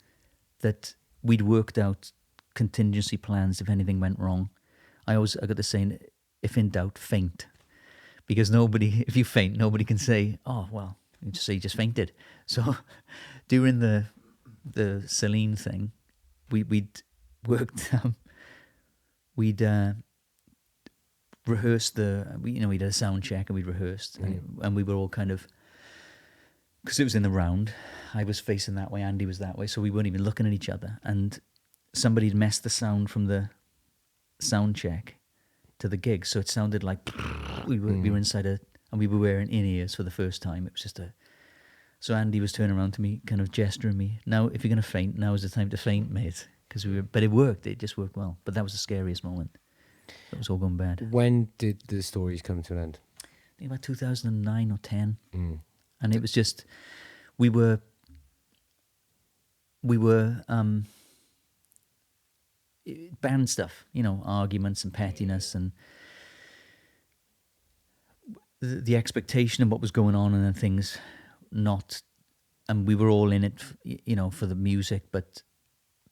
that we'd worked out contingency plans if anything went wrong. I got the saying, if in doubt, faint, because if you faint, nobody can say, oh well, you just say you just fainted. So during the Celine thing, we'd worked we'd rehearsed we did a sound check, and we'd rehearsed, and we were all kind of, because it was in the round, I was facing that way, Andy was that way, so we weren't even looking at each other, and somebody had messed the sound from the sound check to the gig, so it sounded like we were inside and we were wearing in-ears for the first time. It was just so Andy was turning around to me, kind of gesturing me, now if you're going to faint, now is the time to faint, mate, but it worked, it just worked well. But that was the scariest moment. It was all going bad. When did the stories come to an end? I think about 2009 or 10. And it was just, we were band stuff, arguments and pettiness, and the expectation of what was going on, and then things and we were all in it, for the music, but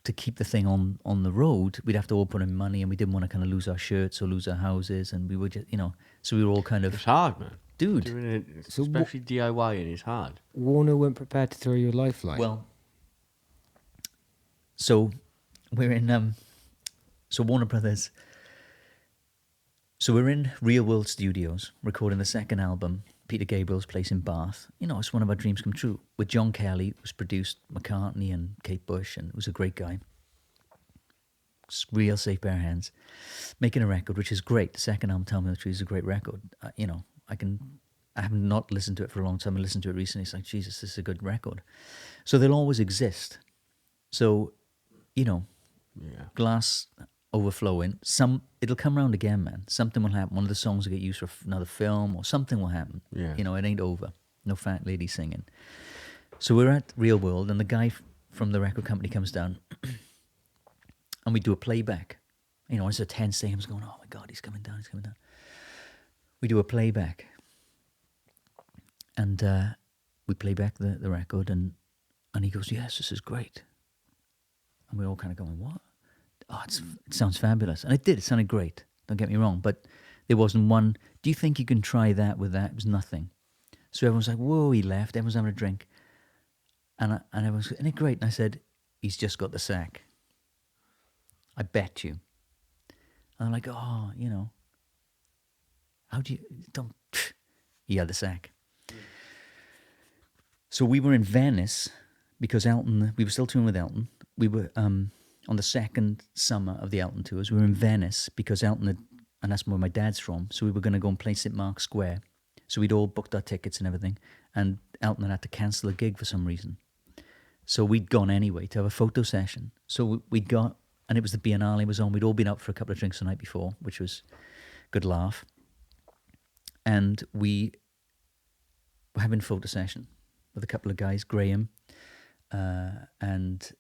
to keep the thing on the road, we'd have to all put in money, and we didn't want to kind of lose our shirts or lose our houses, and we were just, so we were all kind of... It's hard, man. Dude. Doing it, especially DIY, and it's hard. Warner weren't prepared to throw you a lifeline. Well, so we're in... So Warner Brothers... So we're in Real World Studios, recording the second album, Peter Gabriel's Place in Bath. It's one of our dreams come true. With John Kelly, it was produced McCartney and Kate Bush, and it was a great guy. Real safe bare hands. Making a record, which is great. The second album, Tell Me the Truth, is a great record. I have not listened to it for a long time. I listened to it recently. It's like, Jesus, this is a good record. So they'll always exist. So, glass overflowing. It'll come round again, man. Something will happen. One of the songs will get used for another film, or something will happen. Yeah. It ain't over. No fat lady singing. So we're at Real World, and the guy from the record company comes down, and we do a playback. It's a tense thing. I was going, oh my God, he's coming down. We do a playback, and we play back the record, and he goes, yes, this is great. And we're all kind of going, what? Oh, it sounds fabulous. And it did. It sounded great. Don't get me wrong. But there wasn't one, do you think you can try that with that? It was nothing. So everyone's like, whoa, he left. Everyone's having a drink. And everyone's, isn't it great? And I said, he's just got the sack. I bet you. And I'm like, oh, how do you, don't, he had the sack. So we were in Venice because we were still touring with Elton. we were on the second summer of the Elton tours. We were in Venice because Elton had, and that's where my dad's from. So we were going to go and play St. Mark's Square. So we'd all booked our tickets and everything. And Elton had to cancel a gig for some reason. So we'd gone anyway to have a photo session. So we'd got, and it was the Biennale was on. We'd all been out for a couple of drinks the night before, which was a good laugh. And we were having a photo session with a couple of guys, Graham and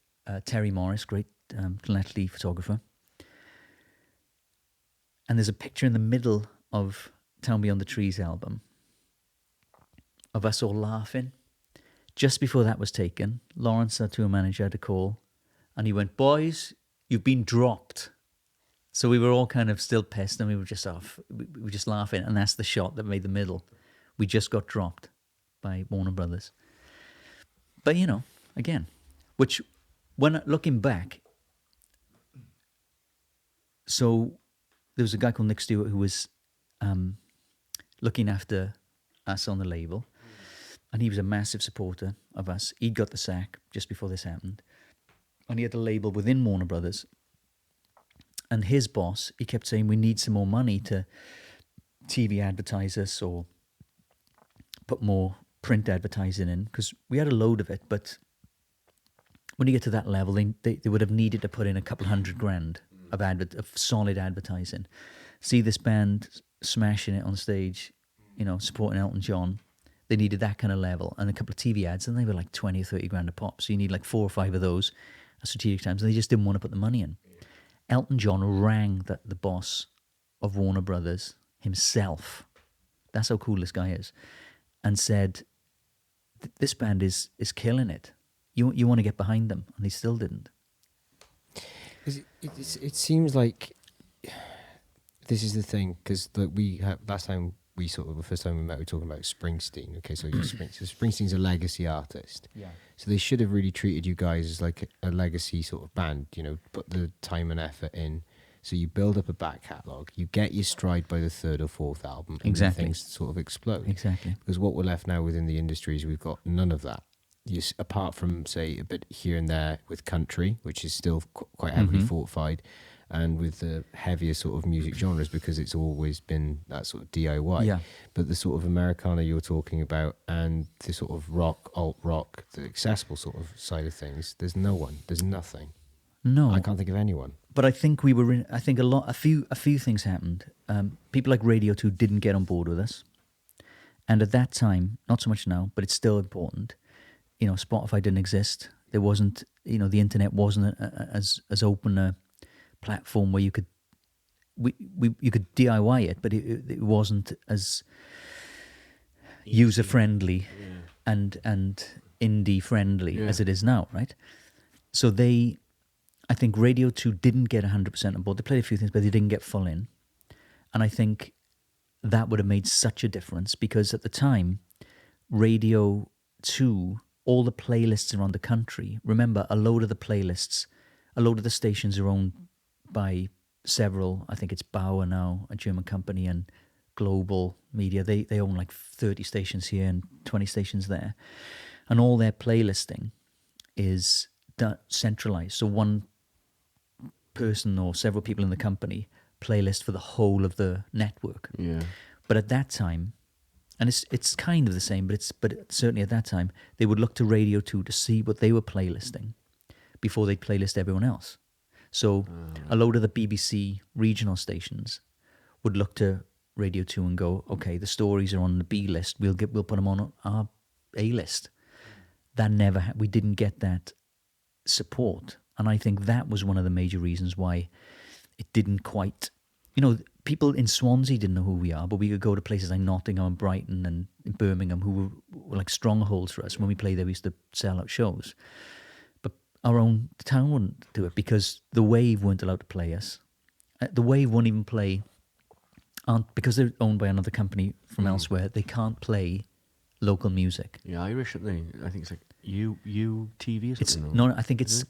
Terry Morris, great Llanelli photographer. And there's a picture in the middle of Town Beyond the Trees album of us all laughing. Just before that was taken, Lawrence, our tour manager, had a call, and he went, "Boys, you've been dropped." So we were all kind of still pissed, and we were just off. We were just laughing, and that's the shot that made the middle. We just got dropped by Warner Brothers. But, you know, again, which, when looking back, so there was a guy called Nick Stewart who was looking after us on the label, and he was a massive supporter of us. He'd got the sack just before this happened, and he had a label within Warner Brothers. And his boss, he kept saying, we need some more money to TV advertise us or put more print advertising in, because we had a load of it, but when you get to that level, they would have needed to put in a couple $100,000 of solid advertising. See this band smashing it on stage, you know, supporting Elton John. They needed that kind of level, and a couple of TV ads, and they were like 20 or 30 grand a pop. So you need like 4 or 5 of those at strategic times, and they just didn't want to put the money in. Elton John rang the boss of Warner Brothers himself. That's how cool this guy is, and said, "This band is killing it. You want to get behind them," and they still didn't. It seems like this is the thing, because we had last time. The first time we met, we were talking about Springsteen. Okay, so Springsteen's a legacy artist. Yeah. So they should have really treated you guys as like a legacy sort of band, you know, put the time and effort in. So you build up a back catalogue, you get your stride by the 3rd or 4th album, and Exactly. things sort of explode. Exactly. Because what we're left now within the industry is we've got none of that. Apart from, say, a bit here and there with country, which is still quite heavily fortified, and with the heavier sort of music genres, because it's always been that sort of DIY. Yeah. But the sort of Americana you're talking about, and the sort of rock, alt rock, the accessible sort of side of things, there's no one. There's nothing. No. I can't think of anyone. But I think we were in. I think a few things happened. People like Radio 2 didn't get on board with us, and at that time, not so much now, but it's still important. You know, Spotify didn't exist. There wasn't. You know, the internet wasn't as open a platform where you could you could DIY it, but it wasn't as user friendly and indie friendly as it is now, right? So I think Radio 2 didn't get 100% on board. They played a few things, but they didn't get full in. And I think that would have made such a difference, because at the time, Radio 2, all the playlists around the country, remember, a load of the stations are owned by several, I think it's Bauer now, a German company, and Global Media. They own like 30 stations here and 20 stations there. And all their playlisting is centralized. So one person or several people in the company playlist for the whole of the network. Yeah. But at that time, and it's kind of the same, but certainly at that time, they would look to Radio 2 to see what they were playlisting before they'd playlist everyone else. So a load of the BBC regional stations would look to Radio 2 and go, okay, the stories are on the B list. We'll put them on our A list. That never we didn't get that support, and I think that was one of the major reasons why it didn't quite. You know, people in Swansea didn't know who we are, but we could go to places like Nottingham and Brighton and Birmingham, who were like strongholds for us. When we played there, we used to sell out shows. Our own town wouldn't do it because the Wave weren't allowed to play us. The Wave won't even play, because they're owned by another company from elsewhere. They can't play local music. Yeah, Irish, aren't they? I think it's like UTV or It's something? no, I think it's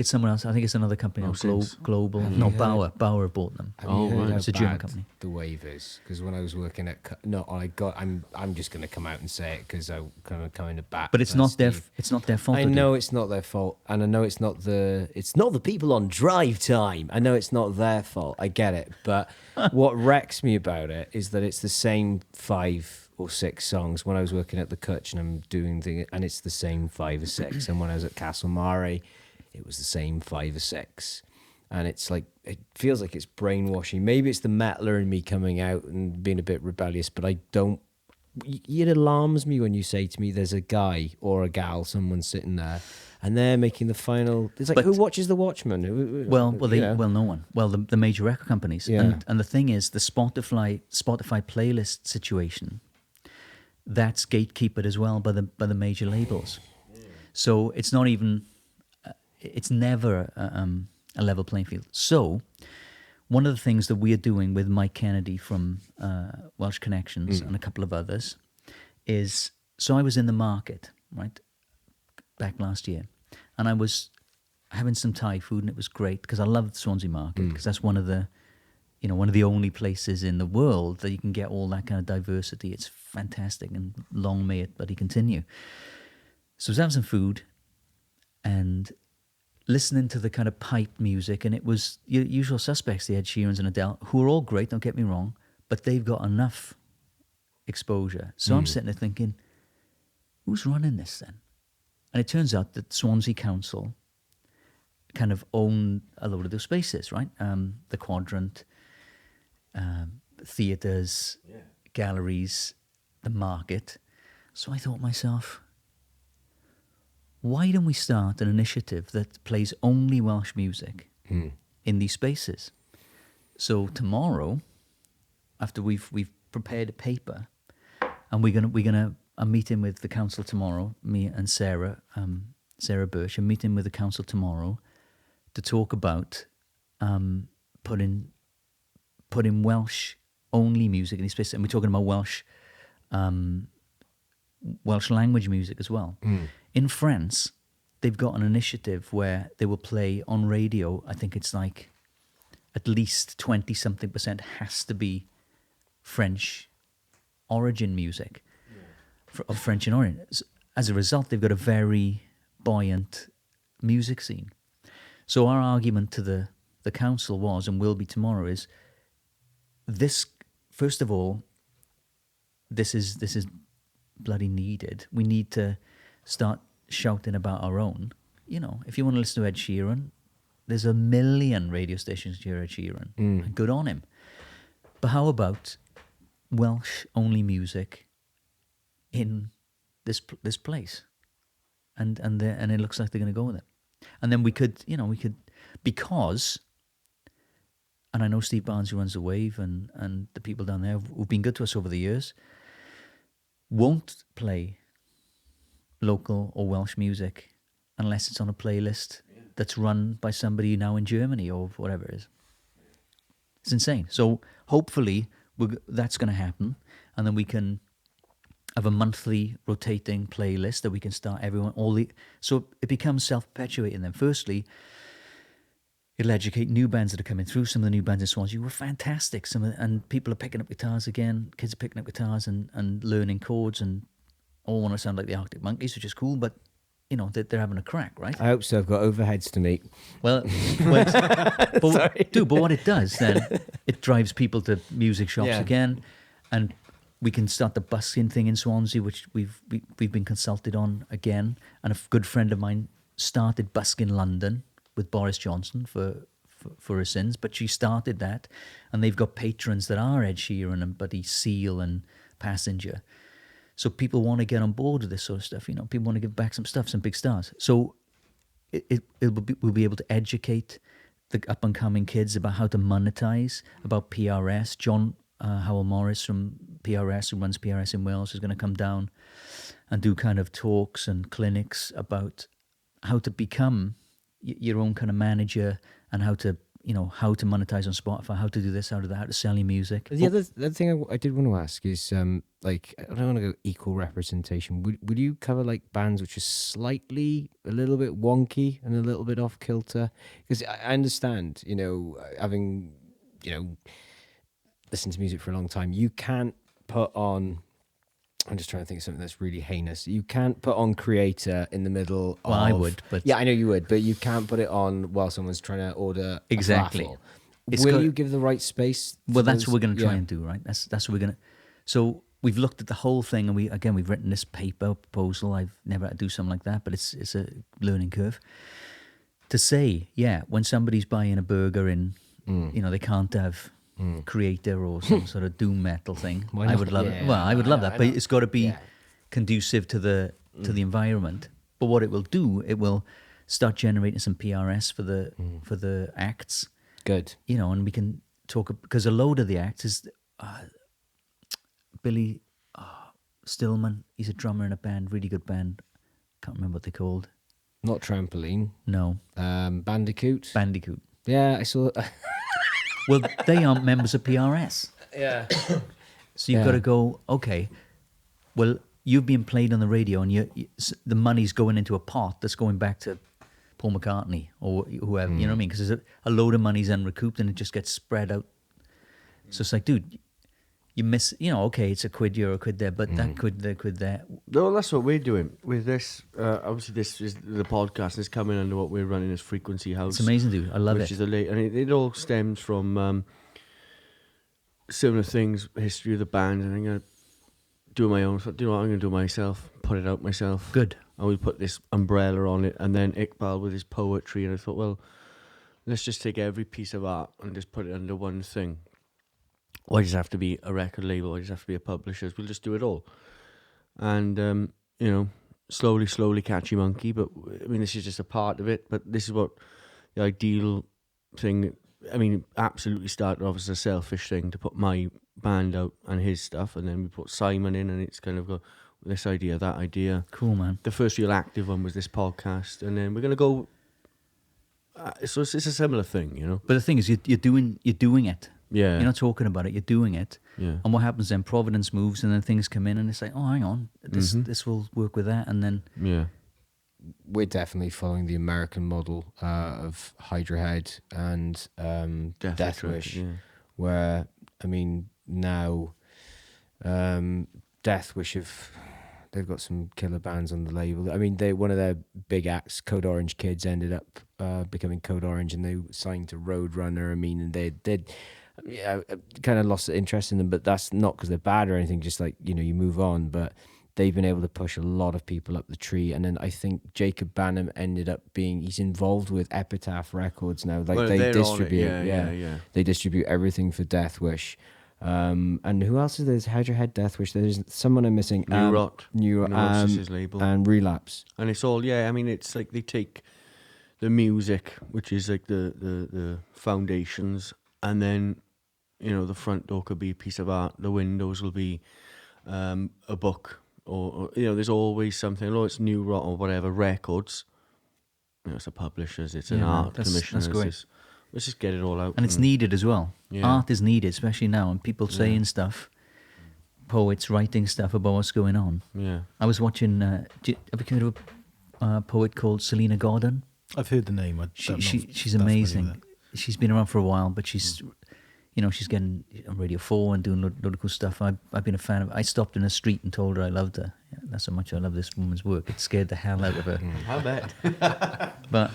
someone else. I think it's another company. Oh, Global. Have No, you heard- Bauer bought them. Have Oh, you heard right. how It's a German bad company. the wave is? Because when I was working at I'm just going to come out and say it because I'm kind of coming to bat. But it's for not their Steve. it's not their fault. I to do. know it's not their fault, and I know it's not the people on drive time. I know it's not their fault. I get it, but what wrecks me about it is that it's the same 5 or 6 songs. When I was working at the Cwtch and I'm doing things, and it's the same 5 or 6. And when I was at Castle Mare, it was the same 5 or 6. And it's like, it feels like it's brainwashing. Maybe it's the metaler in me coming out and being a bit rebellious, but I don't. It alarms me when you say to me, "There's a guy or a gal, someone sitting there, and they're making the final." It's like, But- who watches The Watchmen? Well, You know? no one. Well, the major record companies. Yeah. And the thing is, the Spotify playlist situation, that's gatekeepered as well by the major labels. So it's not even, it's never a level playing field. So one of the things that we're doing with Mike Kennedy from Welsh Connections and a couple of others is, so I was in the market, right, back last year, and I was having some Thai food, and it was great because I love the Swansea market because that's one of the only places in the world that you can get all that kind of diversity. It's fantastic, and long may it bloody continue. So I was having some food and listening to the kind of pipe music, and it was your usual suspects, the Ed Sheerans and Adele, who are all great, don't get me wrong, but they've got enough exposure. So I'm sitting there thinking, who's running this then? And it turns out that Swansea Council kind of own a load of those spaces, right? The Quadrant, theatres, galleries, the market. So I thought to myself, why don't we start an initiative that plays only Welsh music in these spaces? So tomorrow, after we've prepared a paper, and I'm meeting with the council tomorrow, me and Sarah Birch, I'm meeting with the council tomorrow to talk about putting Welsh only music in these spaces, and we're talking about Welsh language music as well. In France, they've got an initiative where they will play on radio. I think it's like at least 20-something% has to be French origin music, of French in origin. As a result, they've got a very buoyant music scene. So our argument to the council was, and will be tomorrow, is this, first of all, this is bloody needed. We need to start shouting about our own. You know, if you want to listen to Ed Sheeran, there's a million radio stations to hear Ed Sheeran. And good on him. But how about Welsh only music in this place? And it looks like they're going to go with it. And then we could, because, and I know Steve Barnes, who runs the Wave, and the people down there who've been good to us over the years, won't play local or Welsh music unless it's on a playlist that's run by somebody now in Germany or whatever it is. It's insane. So hopefully that's going to happen, and then we can have a monthly rotating playlist that we can start so it becomes self-perpetuating. Then firstly, it'll educate new bands that are coming through. Some of the new bands in Swansea were fantastic. And people are picking up guitars again. Kids are picking up guitars and learning chords, and all want to sound like the Arctic Monkeys, which is cool, but they're having a crack, right? I hope so. I've got overheads to meet. But what it does then, it drives people to music shops again, and we can start the busking thing in Swansea, which we've been consulted on again. And a good friend of mine started Busking London with Boris Johnson for her sins, but she started that, and they've got patrons that are Ed Sheeran and Buddy Seal and Passenger. So people want to get on board with this sort of stuff. People want to give back some stuff, some big stars. So we'll be able to educate the up and coming kids about how to monetize, about PRS. John Howell Morris from PRS, who runs PRS in Wales, is going to come down and do kind of talks and clinics about how to become your own kind of manager, and how to how to monetize on Spotify, how to do this, how to do that, how to sell your music. The other thing I did want to ask is, like, I don't want to go equal representation. Would you cover like bands which are slightly a little bit wonky and a little bit off kilter? Because I understand, having listened to music for a long time, you can't put on. I'm just trying to think of something that's really heinous. You can't put on Creator in the middle. Well, I would, but yeah, I know you would, but you can't put it on while someone's trying to order exactly. a falafel. Will you give the right space? Well, that's what we're going to try and do, right? That's what we're going to. So we've looked at the whole thing, and we've written this paper proposal. I've never had to do something like that, but it's a learning curve. To say, when somebody's buying a burger in, they can't have Creator or some sort of doom metal thing. I would love it. Well, I would love that, but it's got to be conducive to the environment. But what it will do, it will start generating some PRS for the acts. Good. And we can talk, because a load of the acts is Billy Stillman. He's a drummer in a band, really good band. Can't remember what they're called. Not Trampoline. No. Bandicoot. Yeah, I saw. Well, they aren't members of PRS. Yeah. So you've got to go, okay, well, you've been played on the radio and the money's going into a pot that's going back to Paul McCartney or whoever, you know what I mean? Because there's a load of money's unrecouped and it just gets spread out. So it's like, dude, you miss, okay, it's a quid here or a quid there, but that quid there. No, that's what we're doing with this. Obviously, this is the podcast, and it's coming under what we're running as Frequency House. It's amazing, dude. I love which it. Is and it all stems from similar things, history of the band, and I'm going to do my own. Do you know what? I'm going to do myself, put it out myself. Good. And we put this umbrella on it, and then Iqbal with his poetry, and I thought, well, let's just take every piece of art and just put it under one thing. Why does it have to be a record label? Why does it have to be a publisher? We'll just do it all. And, slowly catchy monkey. But, I mean, this is just a part of it. But this is what the ideal thing, I mean, absolutely started off as a selfish thing to put my band out and his stuff. And then we put Simon in, and it's kind of got this idea, that idea. Cool, man. The first real active one was this podcast. And then we're going to go... so it's a similar thing, But the thing is, you're doing it. Yeah. You're not talking about it, you're doing it. Yeah. And what happens then? Providence moves and then things come in and it's like, oh, hang on, this will work with that. And then... Yeah. We're definitely following the American model of Hydra Head and Death Wish, where, I mean, now Death Wish they've got some killer bands on the label. I mean, one of their big acts, Code Orange Kids, ended up becoming Code Orange, and they signed to Roadrunner. I mean, and they did... Yeah, I kind of lost interest in them, but that's not because they're bad or anything. Just like, you move on. But they've been able to push a lot of people up the tree. And then I think Jacob Banham ended up he's involved with Epitaph Records now. Like, well, they distribute, yeah. They distribute everything for Death Wish. And who else is there? There's Hydra Head, Death Wish. There's someone I'm missing. New Rot is his label. And Relapse. And it's all, I mean, it's like they take the music, which is like the foundations, and then, the front door could be a piece of art. The windows will be a book, or there's always something. Oh, it's New Rot or whatever records. It's a publisher's. It's an art commissioner. That's great. Let's just get it all out. And it's needed as well. Yeah. Art is needed, especially now, and people saying stuff, poets writing stuff about what's going on. Yeah. I was watching. Have you heard of a poet called Selena Gordon? I've heard the name. She's amazing. She's been around for a while, but she's. She's getting on Radio 4 and doing load of cool stuff. I've been a fan of. I stopped in the street and told her I loved her. Yeah, that's how much I love this woman's work. It scared the hell out of her. I bet. But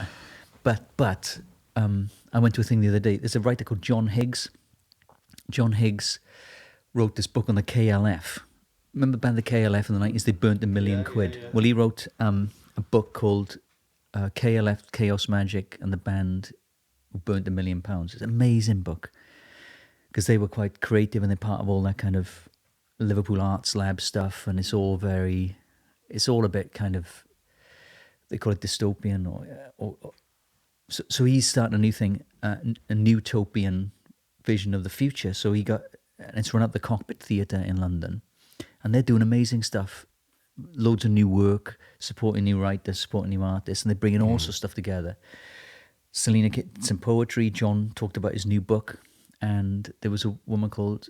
I went to a thing the other day. There's a writer called John Higgs. John Higgs wrote this book on the KLF. Remember the band the KLF in the 90s? They burnt £1 million. Yeah. Well, he wrote a book called KLF, Chaos Magic, and the band who burnt £1 million. It's an amazing book. Because they were quite creative and they're part of all that kind of Liverpool Arts Lab stuff, and it's all a bit kind of, they call it dystopian, so he's starting a new thing, a utopian vision of the future. So and it's run up the Cockpit Theatre in London, and they're doing amazing stuff, loads of new work, supporting new writers, supporting new artists, and they're bringing all sorts of stuff together. Selena did some poetry. John talked about his new book, and there was a woman called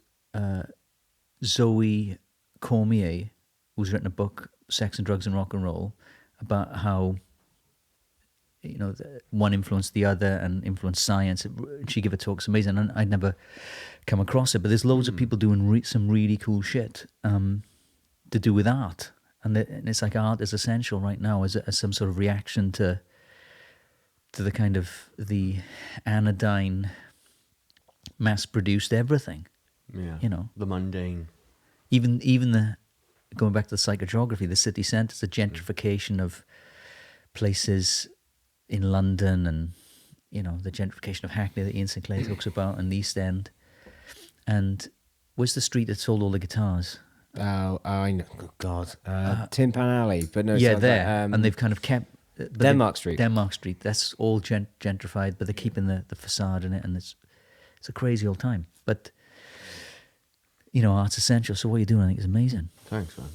Zoe Cormier who's written a book, Sex and Drugs and Rock and Roll, about how one influenced the other and influenced science. She gave a talk, it's amazing. And I'd never come across it, but there's loads of people doing some really cool shit to do with art, and it's like art is essential right now as some sort of reaction to the kind of the anodyne, mass-produced everything. Yeah, the mundane. Even the going back to the psychogeography, the city centres, the gentrification of places in London, and the gentrification of Hackney that Ian Sinclair talks about, and the East End. And where's the street that sold all the guitars? Oh, I know. Oh, God. Tin Pan Alley. But no, yeah, there. And they've kind of kept... Denmark Street. Denmark Street. That's all gentrified, but they're keeping the facade in it, and it's a crazy old time. But, art's essential, so what you're doing, I think, is amazing. Thanks, man.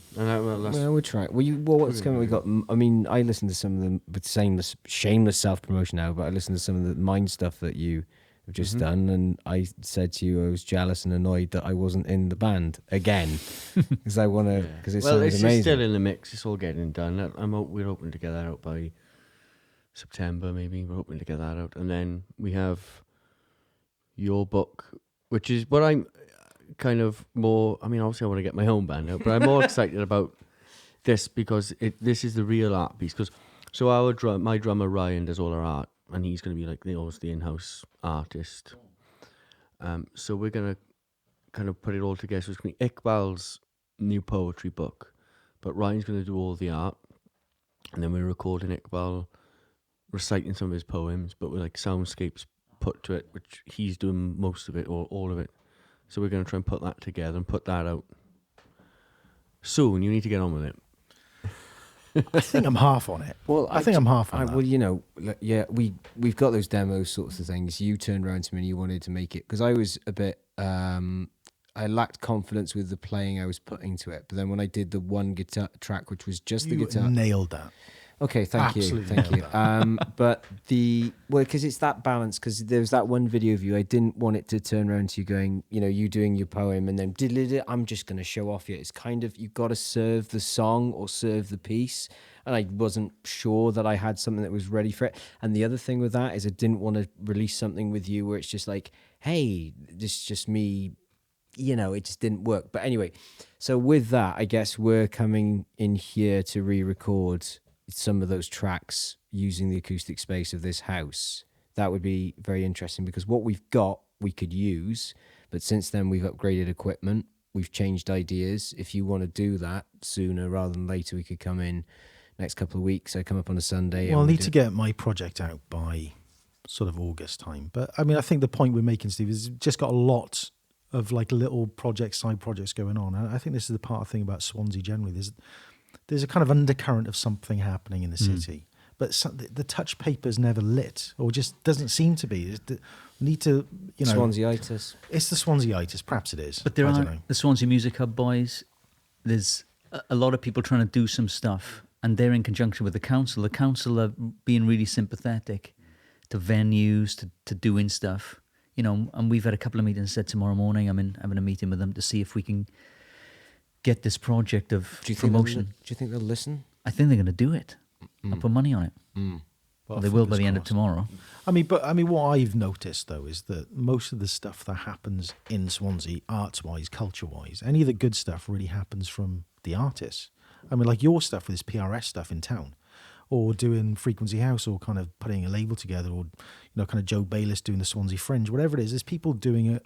Well, we'll try. What's coming? We got. I mean, I listen to some of them with shameless self-promotion now, but I listen to some of the Mind stuff that you have just done, and I said to you I was jealous and annoyed that I wasn't in the band again, because I want to. Because it sounds amazing. It's still in the mix. It's all getting done. We're hoping to get that out by September, maybe. We're hoping to get that out, and then we have your book, which is what I'm kind of more. I mean, obviously, I want to get my own band out, but I'm more excited about this because this is the real art piece. Because my drummer Ryan does all our art, and he's going to be like the in-house artist. So we're going to kind of put it all together. So it's going to be Iqbal's new poetry book, but Ryan's going to do all the art, and then we're recording Iqbal reciting some of his poems, but with like soundscapes put to it, which he's doing most of it or all of it. So we're going to try and put that together and put that out soon. You need to get on with it. I think I'm half on it. Well, I think I'm half on that. Well, yeah, we've got those demos sorts of things. You turned around to me and you wanted to make it, because I was a bit, I lacked confidence with the playing I was putting to it. But then when I did the one guitar track, which was just the guitar, nailed that. Okay, thank you. But because it's that balance, because there's that one video of you, I didn't want it to turn around to you going, you doing your poem and then I'm just going to show off you. It's kind of, you've got to serve the song or serve the piece. And I wasn't sure that I had something that was ready for it. And the other thing with that is I didn't want to release something with you where it's just like, hey, this is just me, it just didn't work. But anyway, so with that, I guess we're coming in here to re-record some of those tracks using the acoustic space of this house. That would be very interesting, because what we've got we could use, but since then we've upgraded equipment, we've changed ideas. If you want to do that sooner rather than later, we could come in next couple of weeks. I come up on a Sunday. Well, I need to get my project out by sort of August time. But I mean, I think the point we're making, Steve, is just got a lot of like little projects, side projects going on. And I think this is the part of the thing about Swansea generally. There's a kind of undercurrent of something happening in the city, but the touch paper's never lit, or just doesn't seem to be. We need to, Swansea-itis. It's the Swansea-itis, perhaps it is. But there are the Swansea Music Hub boys. There's a lot of people trying to do some stuff, and they're in conjunction with the council. The council are being really sympathetic to venues, to doing stuff, and we've had a couple of meetings. Said tomorrow morning I'm having a meeting with them to see if we can get this project of promotion. Do you think they'll listen? I think they're going to do it. I'll put money on it. Well, they will by the end of tomorrow. I mean, what I've noticed though is that most of the stuff that happens in Swansea, arts-wise, culture-wise, any of the good stuff really happens from the artists. I mean, like your stuff with this PRS stuff in town, or doing Frequency House, or kind of putting a label together, or kind of Joe Bayliss doing the Swansea Fringe, whatever it is. There's people doing it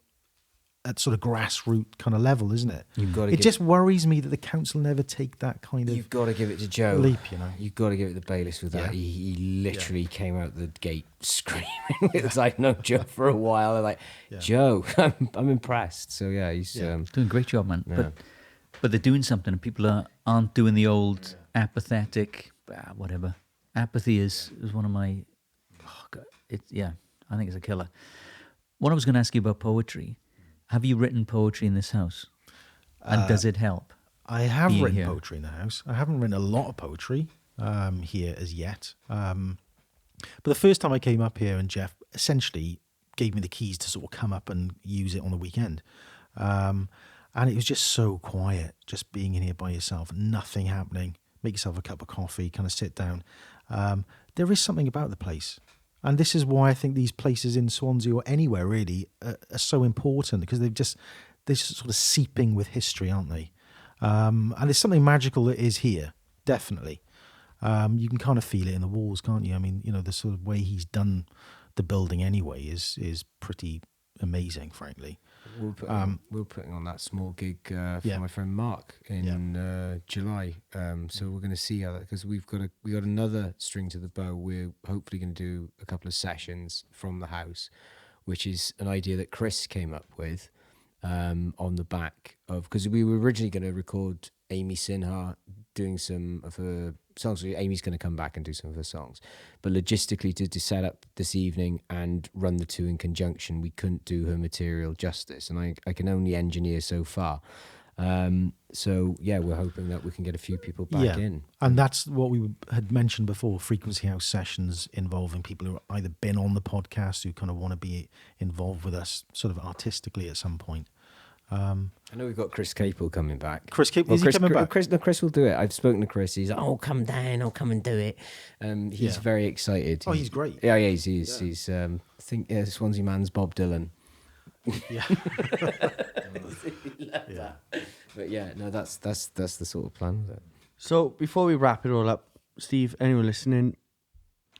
at sort of grassroots kind of level, isn't it? It just worries me that the council never take that kind of. You've got to give it to Joe. Leap, You've got to give it to Bayliss with that. Yeah. He literally came out the gate screaming. It's like, no, Joe for a while. They're like, Joe, I'm impressed. So yeah, he's doing a great job, man. Yeah. But they're doing something, and people aren't doing the old apathetic whatever. Apathy is one of my. I think it's a killer. What I was going to ask you about poetry. Have you written poetry in this house? And does it help? I have written poetry in the house. I haven't written a lot of poetry here as yet. But the first time I came up here, and Jeff essentially gave me the keys to sort of come up and use it on the weekend. And it was just so quiet, just being in here by yourself, nothing happening. Make yourself a cup of coffee, kind of sit down. There is something about the place. And this is why I think these places in Swansea or anywhere really are so important, because they're just sort of seeping with history, aren't they? And there's something magical that is here, definitely. You can kind of feel it in the walls, can't you? I mean, you know, the sort of way he's done the building anyway is pretty amazing, frankly. We're putting on that small gig for my friend Mark in July. So we're going to see how that, because we got another string to the bow. We're hopefully going to do a couple of sessions from the house, which is an idea that Chris came up with on the back of, because we were originally going to record Amy Sinha doing some of her songs. Amy's going to come back and do some of her songs, but logistically to set up this evening and run the two in conjunction, we couldn't do her material justice, and I can only engineer so far. So yeah, we're hoping that we can get a few people back in. And that's what we had mentioned before, Frequency House sessions involving people who have either been on the podcast, who kind of want to be involved with us sort of artistically at some point. I know we've got Chris Capel coming back. Chris Capel, is he coming back? Chris will do it. I've spoken to Chris. He's like, oh, come down, I'll come and do it. He's very excited. Oh, he's great. Yeah, he's I think Swansea man's Bob Dylan. Yeah. That. But yeah, no, that's the sort of plan with it. So before we wrap it all up, Steve, anyone listening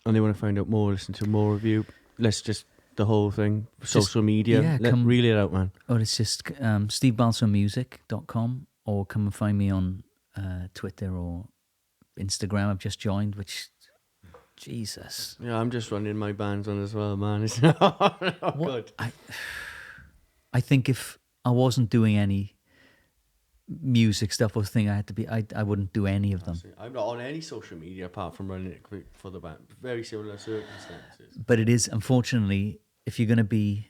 and they want to find out more, listen to more of you, let's just the whole thing, social media, reel it out, man. Or it's just stevebalsamomusic.com, or come and find me on Twitter or Instagram. I've just joined, which, Jesus. Yeah, I'm just running my bands on as well, man. It's not good. I think if I wasn't doing any music stuff or thing I had to be, I wouldn't do any of them. I'm not on any social media apart from running it for the band. Very similar circumstances. But it is, unfortunately, if you're going to be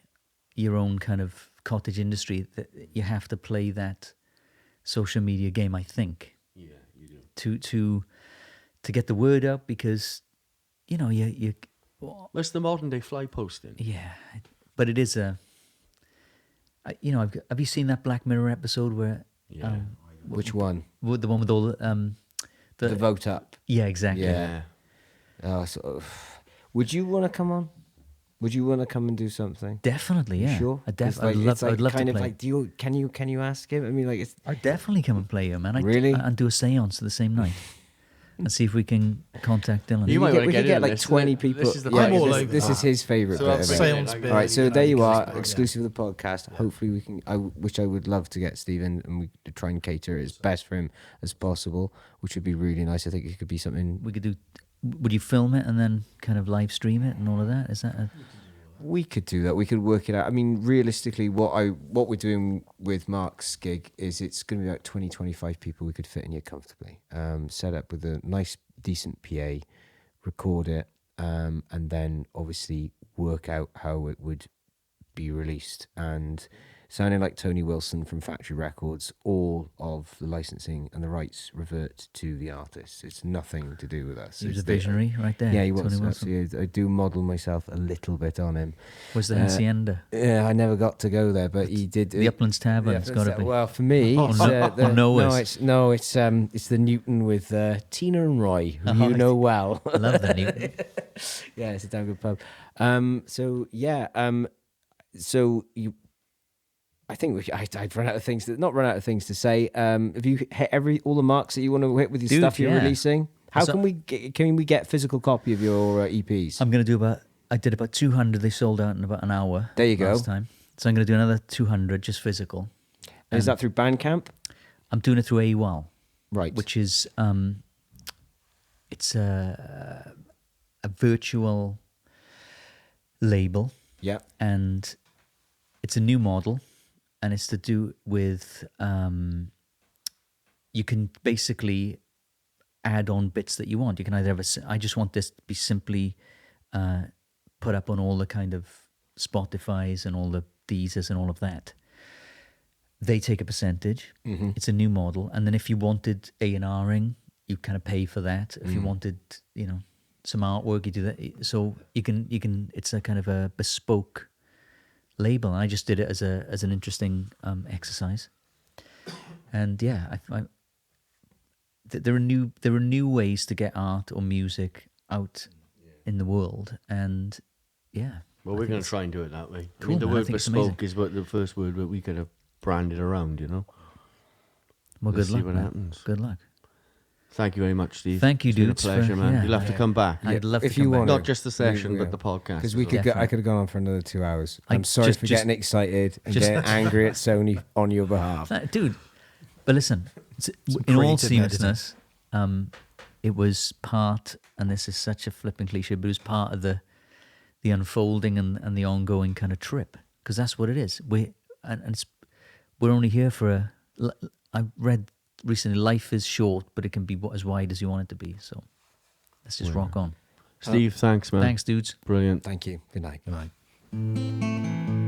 your own kind of cottage industry, that you have to play that social media game, I think. Yeah, you do. To get the word out, because, you know, you it's the modern day fly posting. Yeah, but it is you know, have you seen that Black Mirror episode where? Yeah. Which one? The one with all the vote up. Yeah, exactly. Yeah. Oh, would you want to come on? Would you want to come and do something? Definitely, yeah. Sure. I'd love to play. Like, can you ask him? I mean, like, I'd definitely come and play you, man. Really? And do a séance the same night. And see if we can contact Dylan. We could get like 20 people. This is his favourite bit of it. All right, so there you are, exclusive of the podcast. Hopefully we can, I would love to get Stephen and we try and cater it as best for him as possible, which would be really nice. I think it could be something we could do. Would you film it and then kind of live stream it and all of that? Is that We could do that. We could work it out. I mean, realistically, what we're doing with Mark's gig is it's going to be about 20, 25 people we could fit in here comfortably. Set up with a nice, decent PA, record it, and then obviously work out how it would be released. And sounding like Tony Wilson from Factory Records, all of the licensing and the rights revert to the artist. It's nothing to do with us. He was a visionary right there. Yeah, he was. I do model myself a little bit on him. Was the Hacienda? Yeah, I never got to go there, but he did. The Uplands Tavern, it's got to be. Well, for me, it's the Newton with Tina and Roy, who you know well. I love the Newton. Yeah, it's a damn good pub. So you. I think I'd run out of things to say. Have you hit all the marks that you want to hit with your stuff you're releasing? How can we get physical copy of your EPs? I'm going to do I did about 200. They sold out in about an hour. There you go. Last time. So I'm going to do another 200 just physical. And is that through Bandcamp? I'm doing it through AWAL. Right. Which is it's a virtual label. Yeah. And it's a new model. And it's to do with, you can basically add on bits that you want. You can either have I just want this to be simply put up on all the kind of Spotifys and all the Deezers and all of that. They take a percentage. Mm-hmm. It's a new model. And then if you wanted A&Ring, you kind of pay for that. If you wanted, some artwork. You do that, so you can. It's a kind of a bespoke label. And I just did it as an interesting exercise. And yeah, there are new ways to get art or music out in the world, and yeah. Well, we're going to try and do it that way. Cool, I mean, the man. I word think it's bespoke is what the first word that we could have branded around, you know? Well, Let's good see luck, what man. happens. Good luck. Thank you very much, Steve. Thank you, It's been dudes, a pleasure, for- man. yeah. You'll have to come back. I'd love If to you come back. want Not just the session, Yeah. but the podcast. Because as we well. could Definitely. I could have gone on for another 2 hours. I I'm sorry just- for getting excited and just- getting angry at Sony on your behalf. Dude, but listen, in all creative seriousness, it was part, and this is such a flipping cliche, but it was part of the unfolding and the ongoing kind of trip, because that's what it is. We're only here for I read recently, life is short, but it can be as wide as you want it to be. So let's just rock on. Steve, thanks, man. Thanks, dudes. Brilliant. Thank you. Good night. Good night.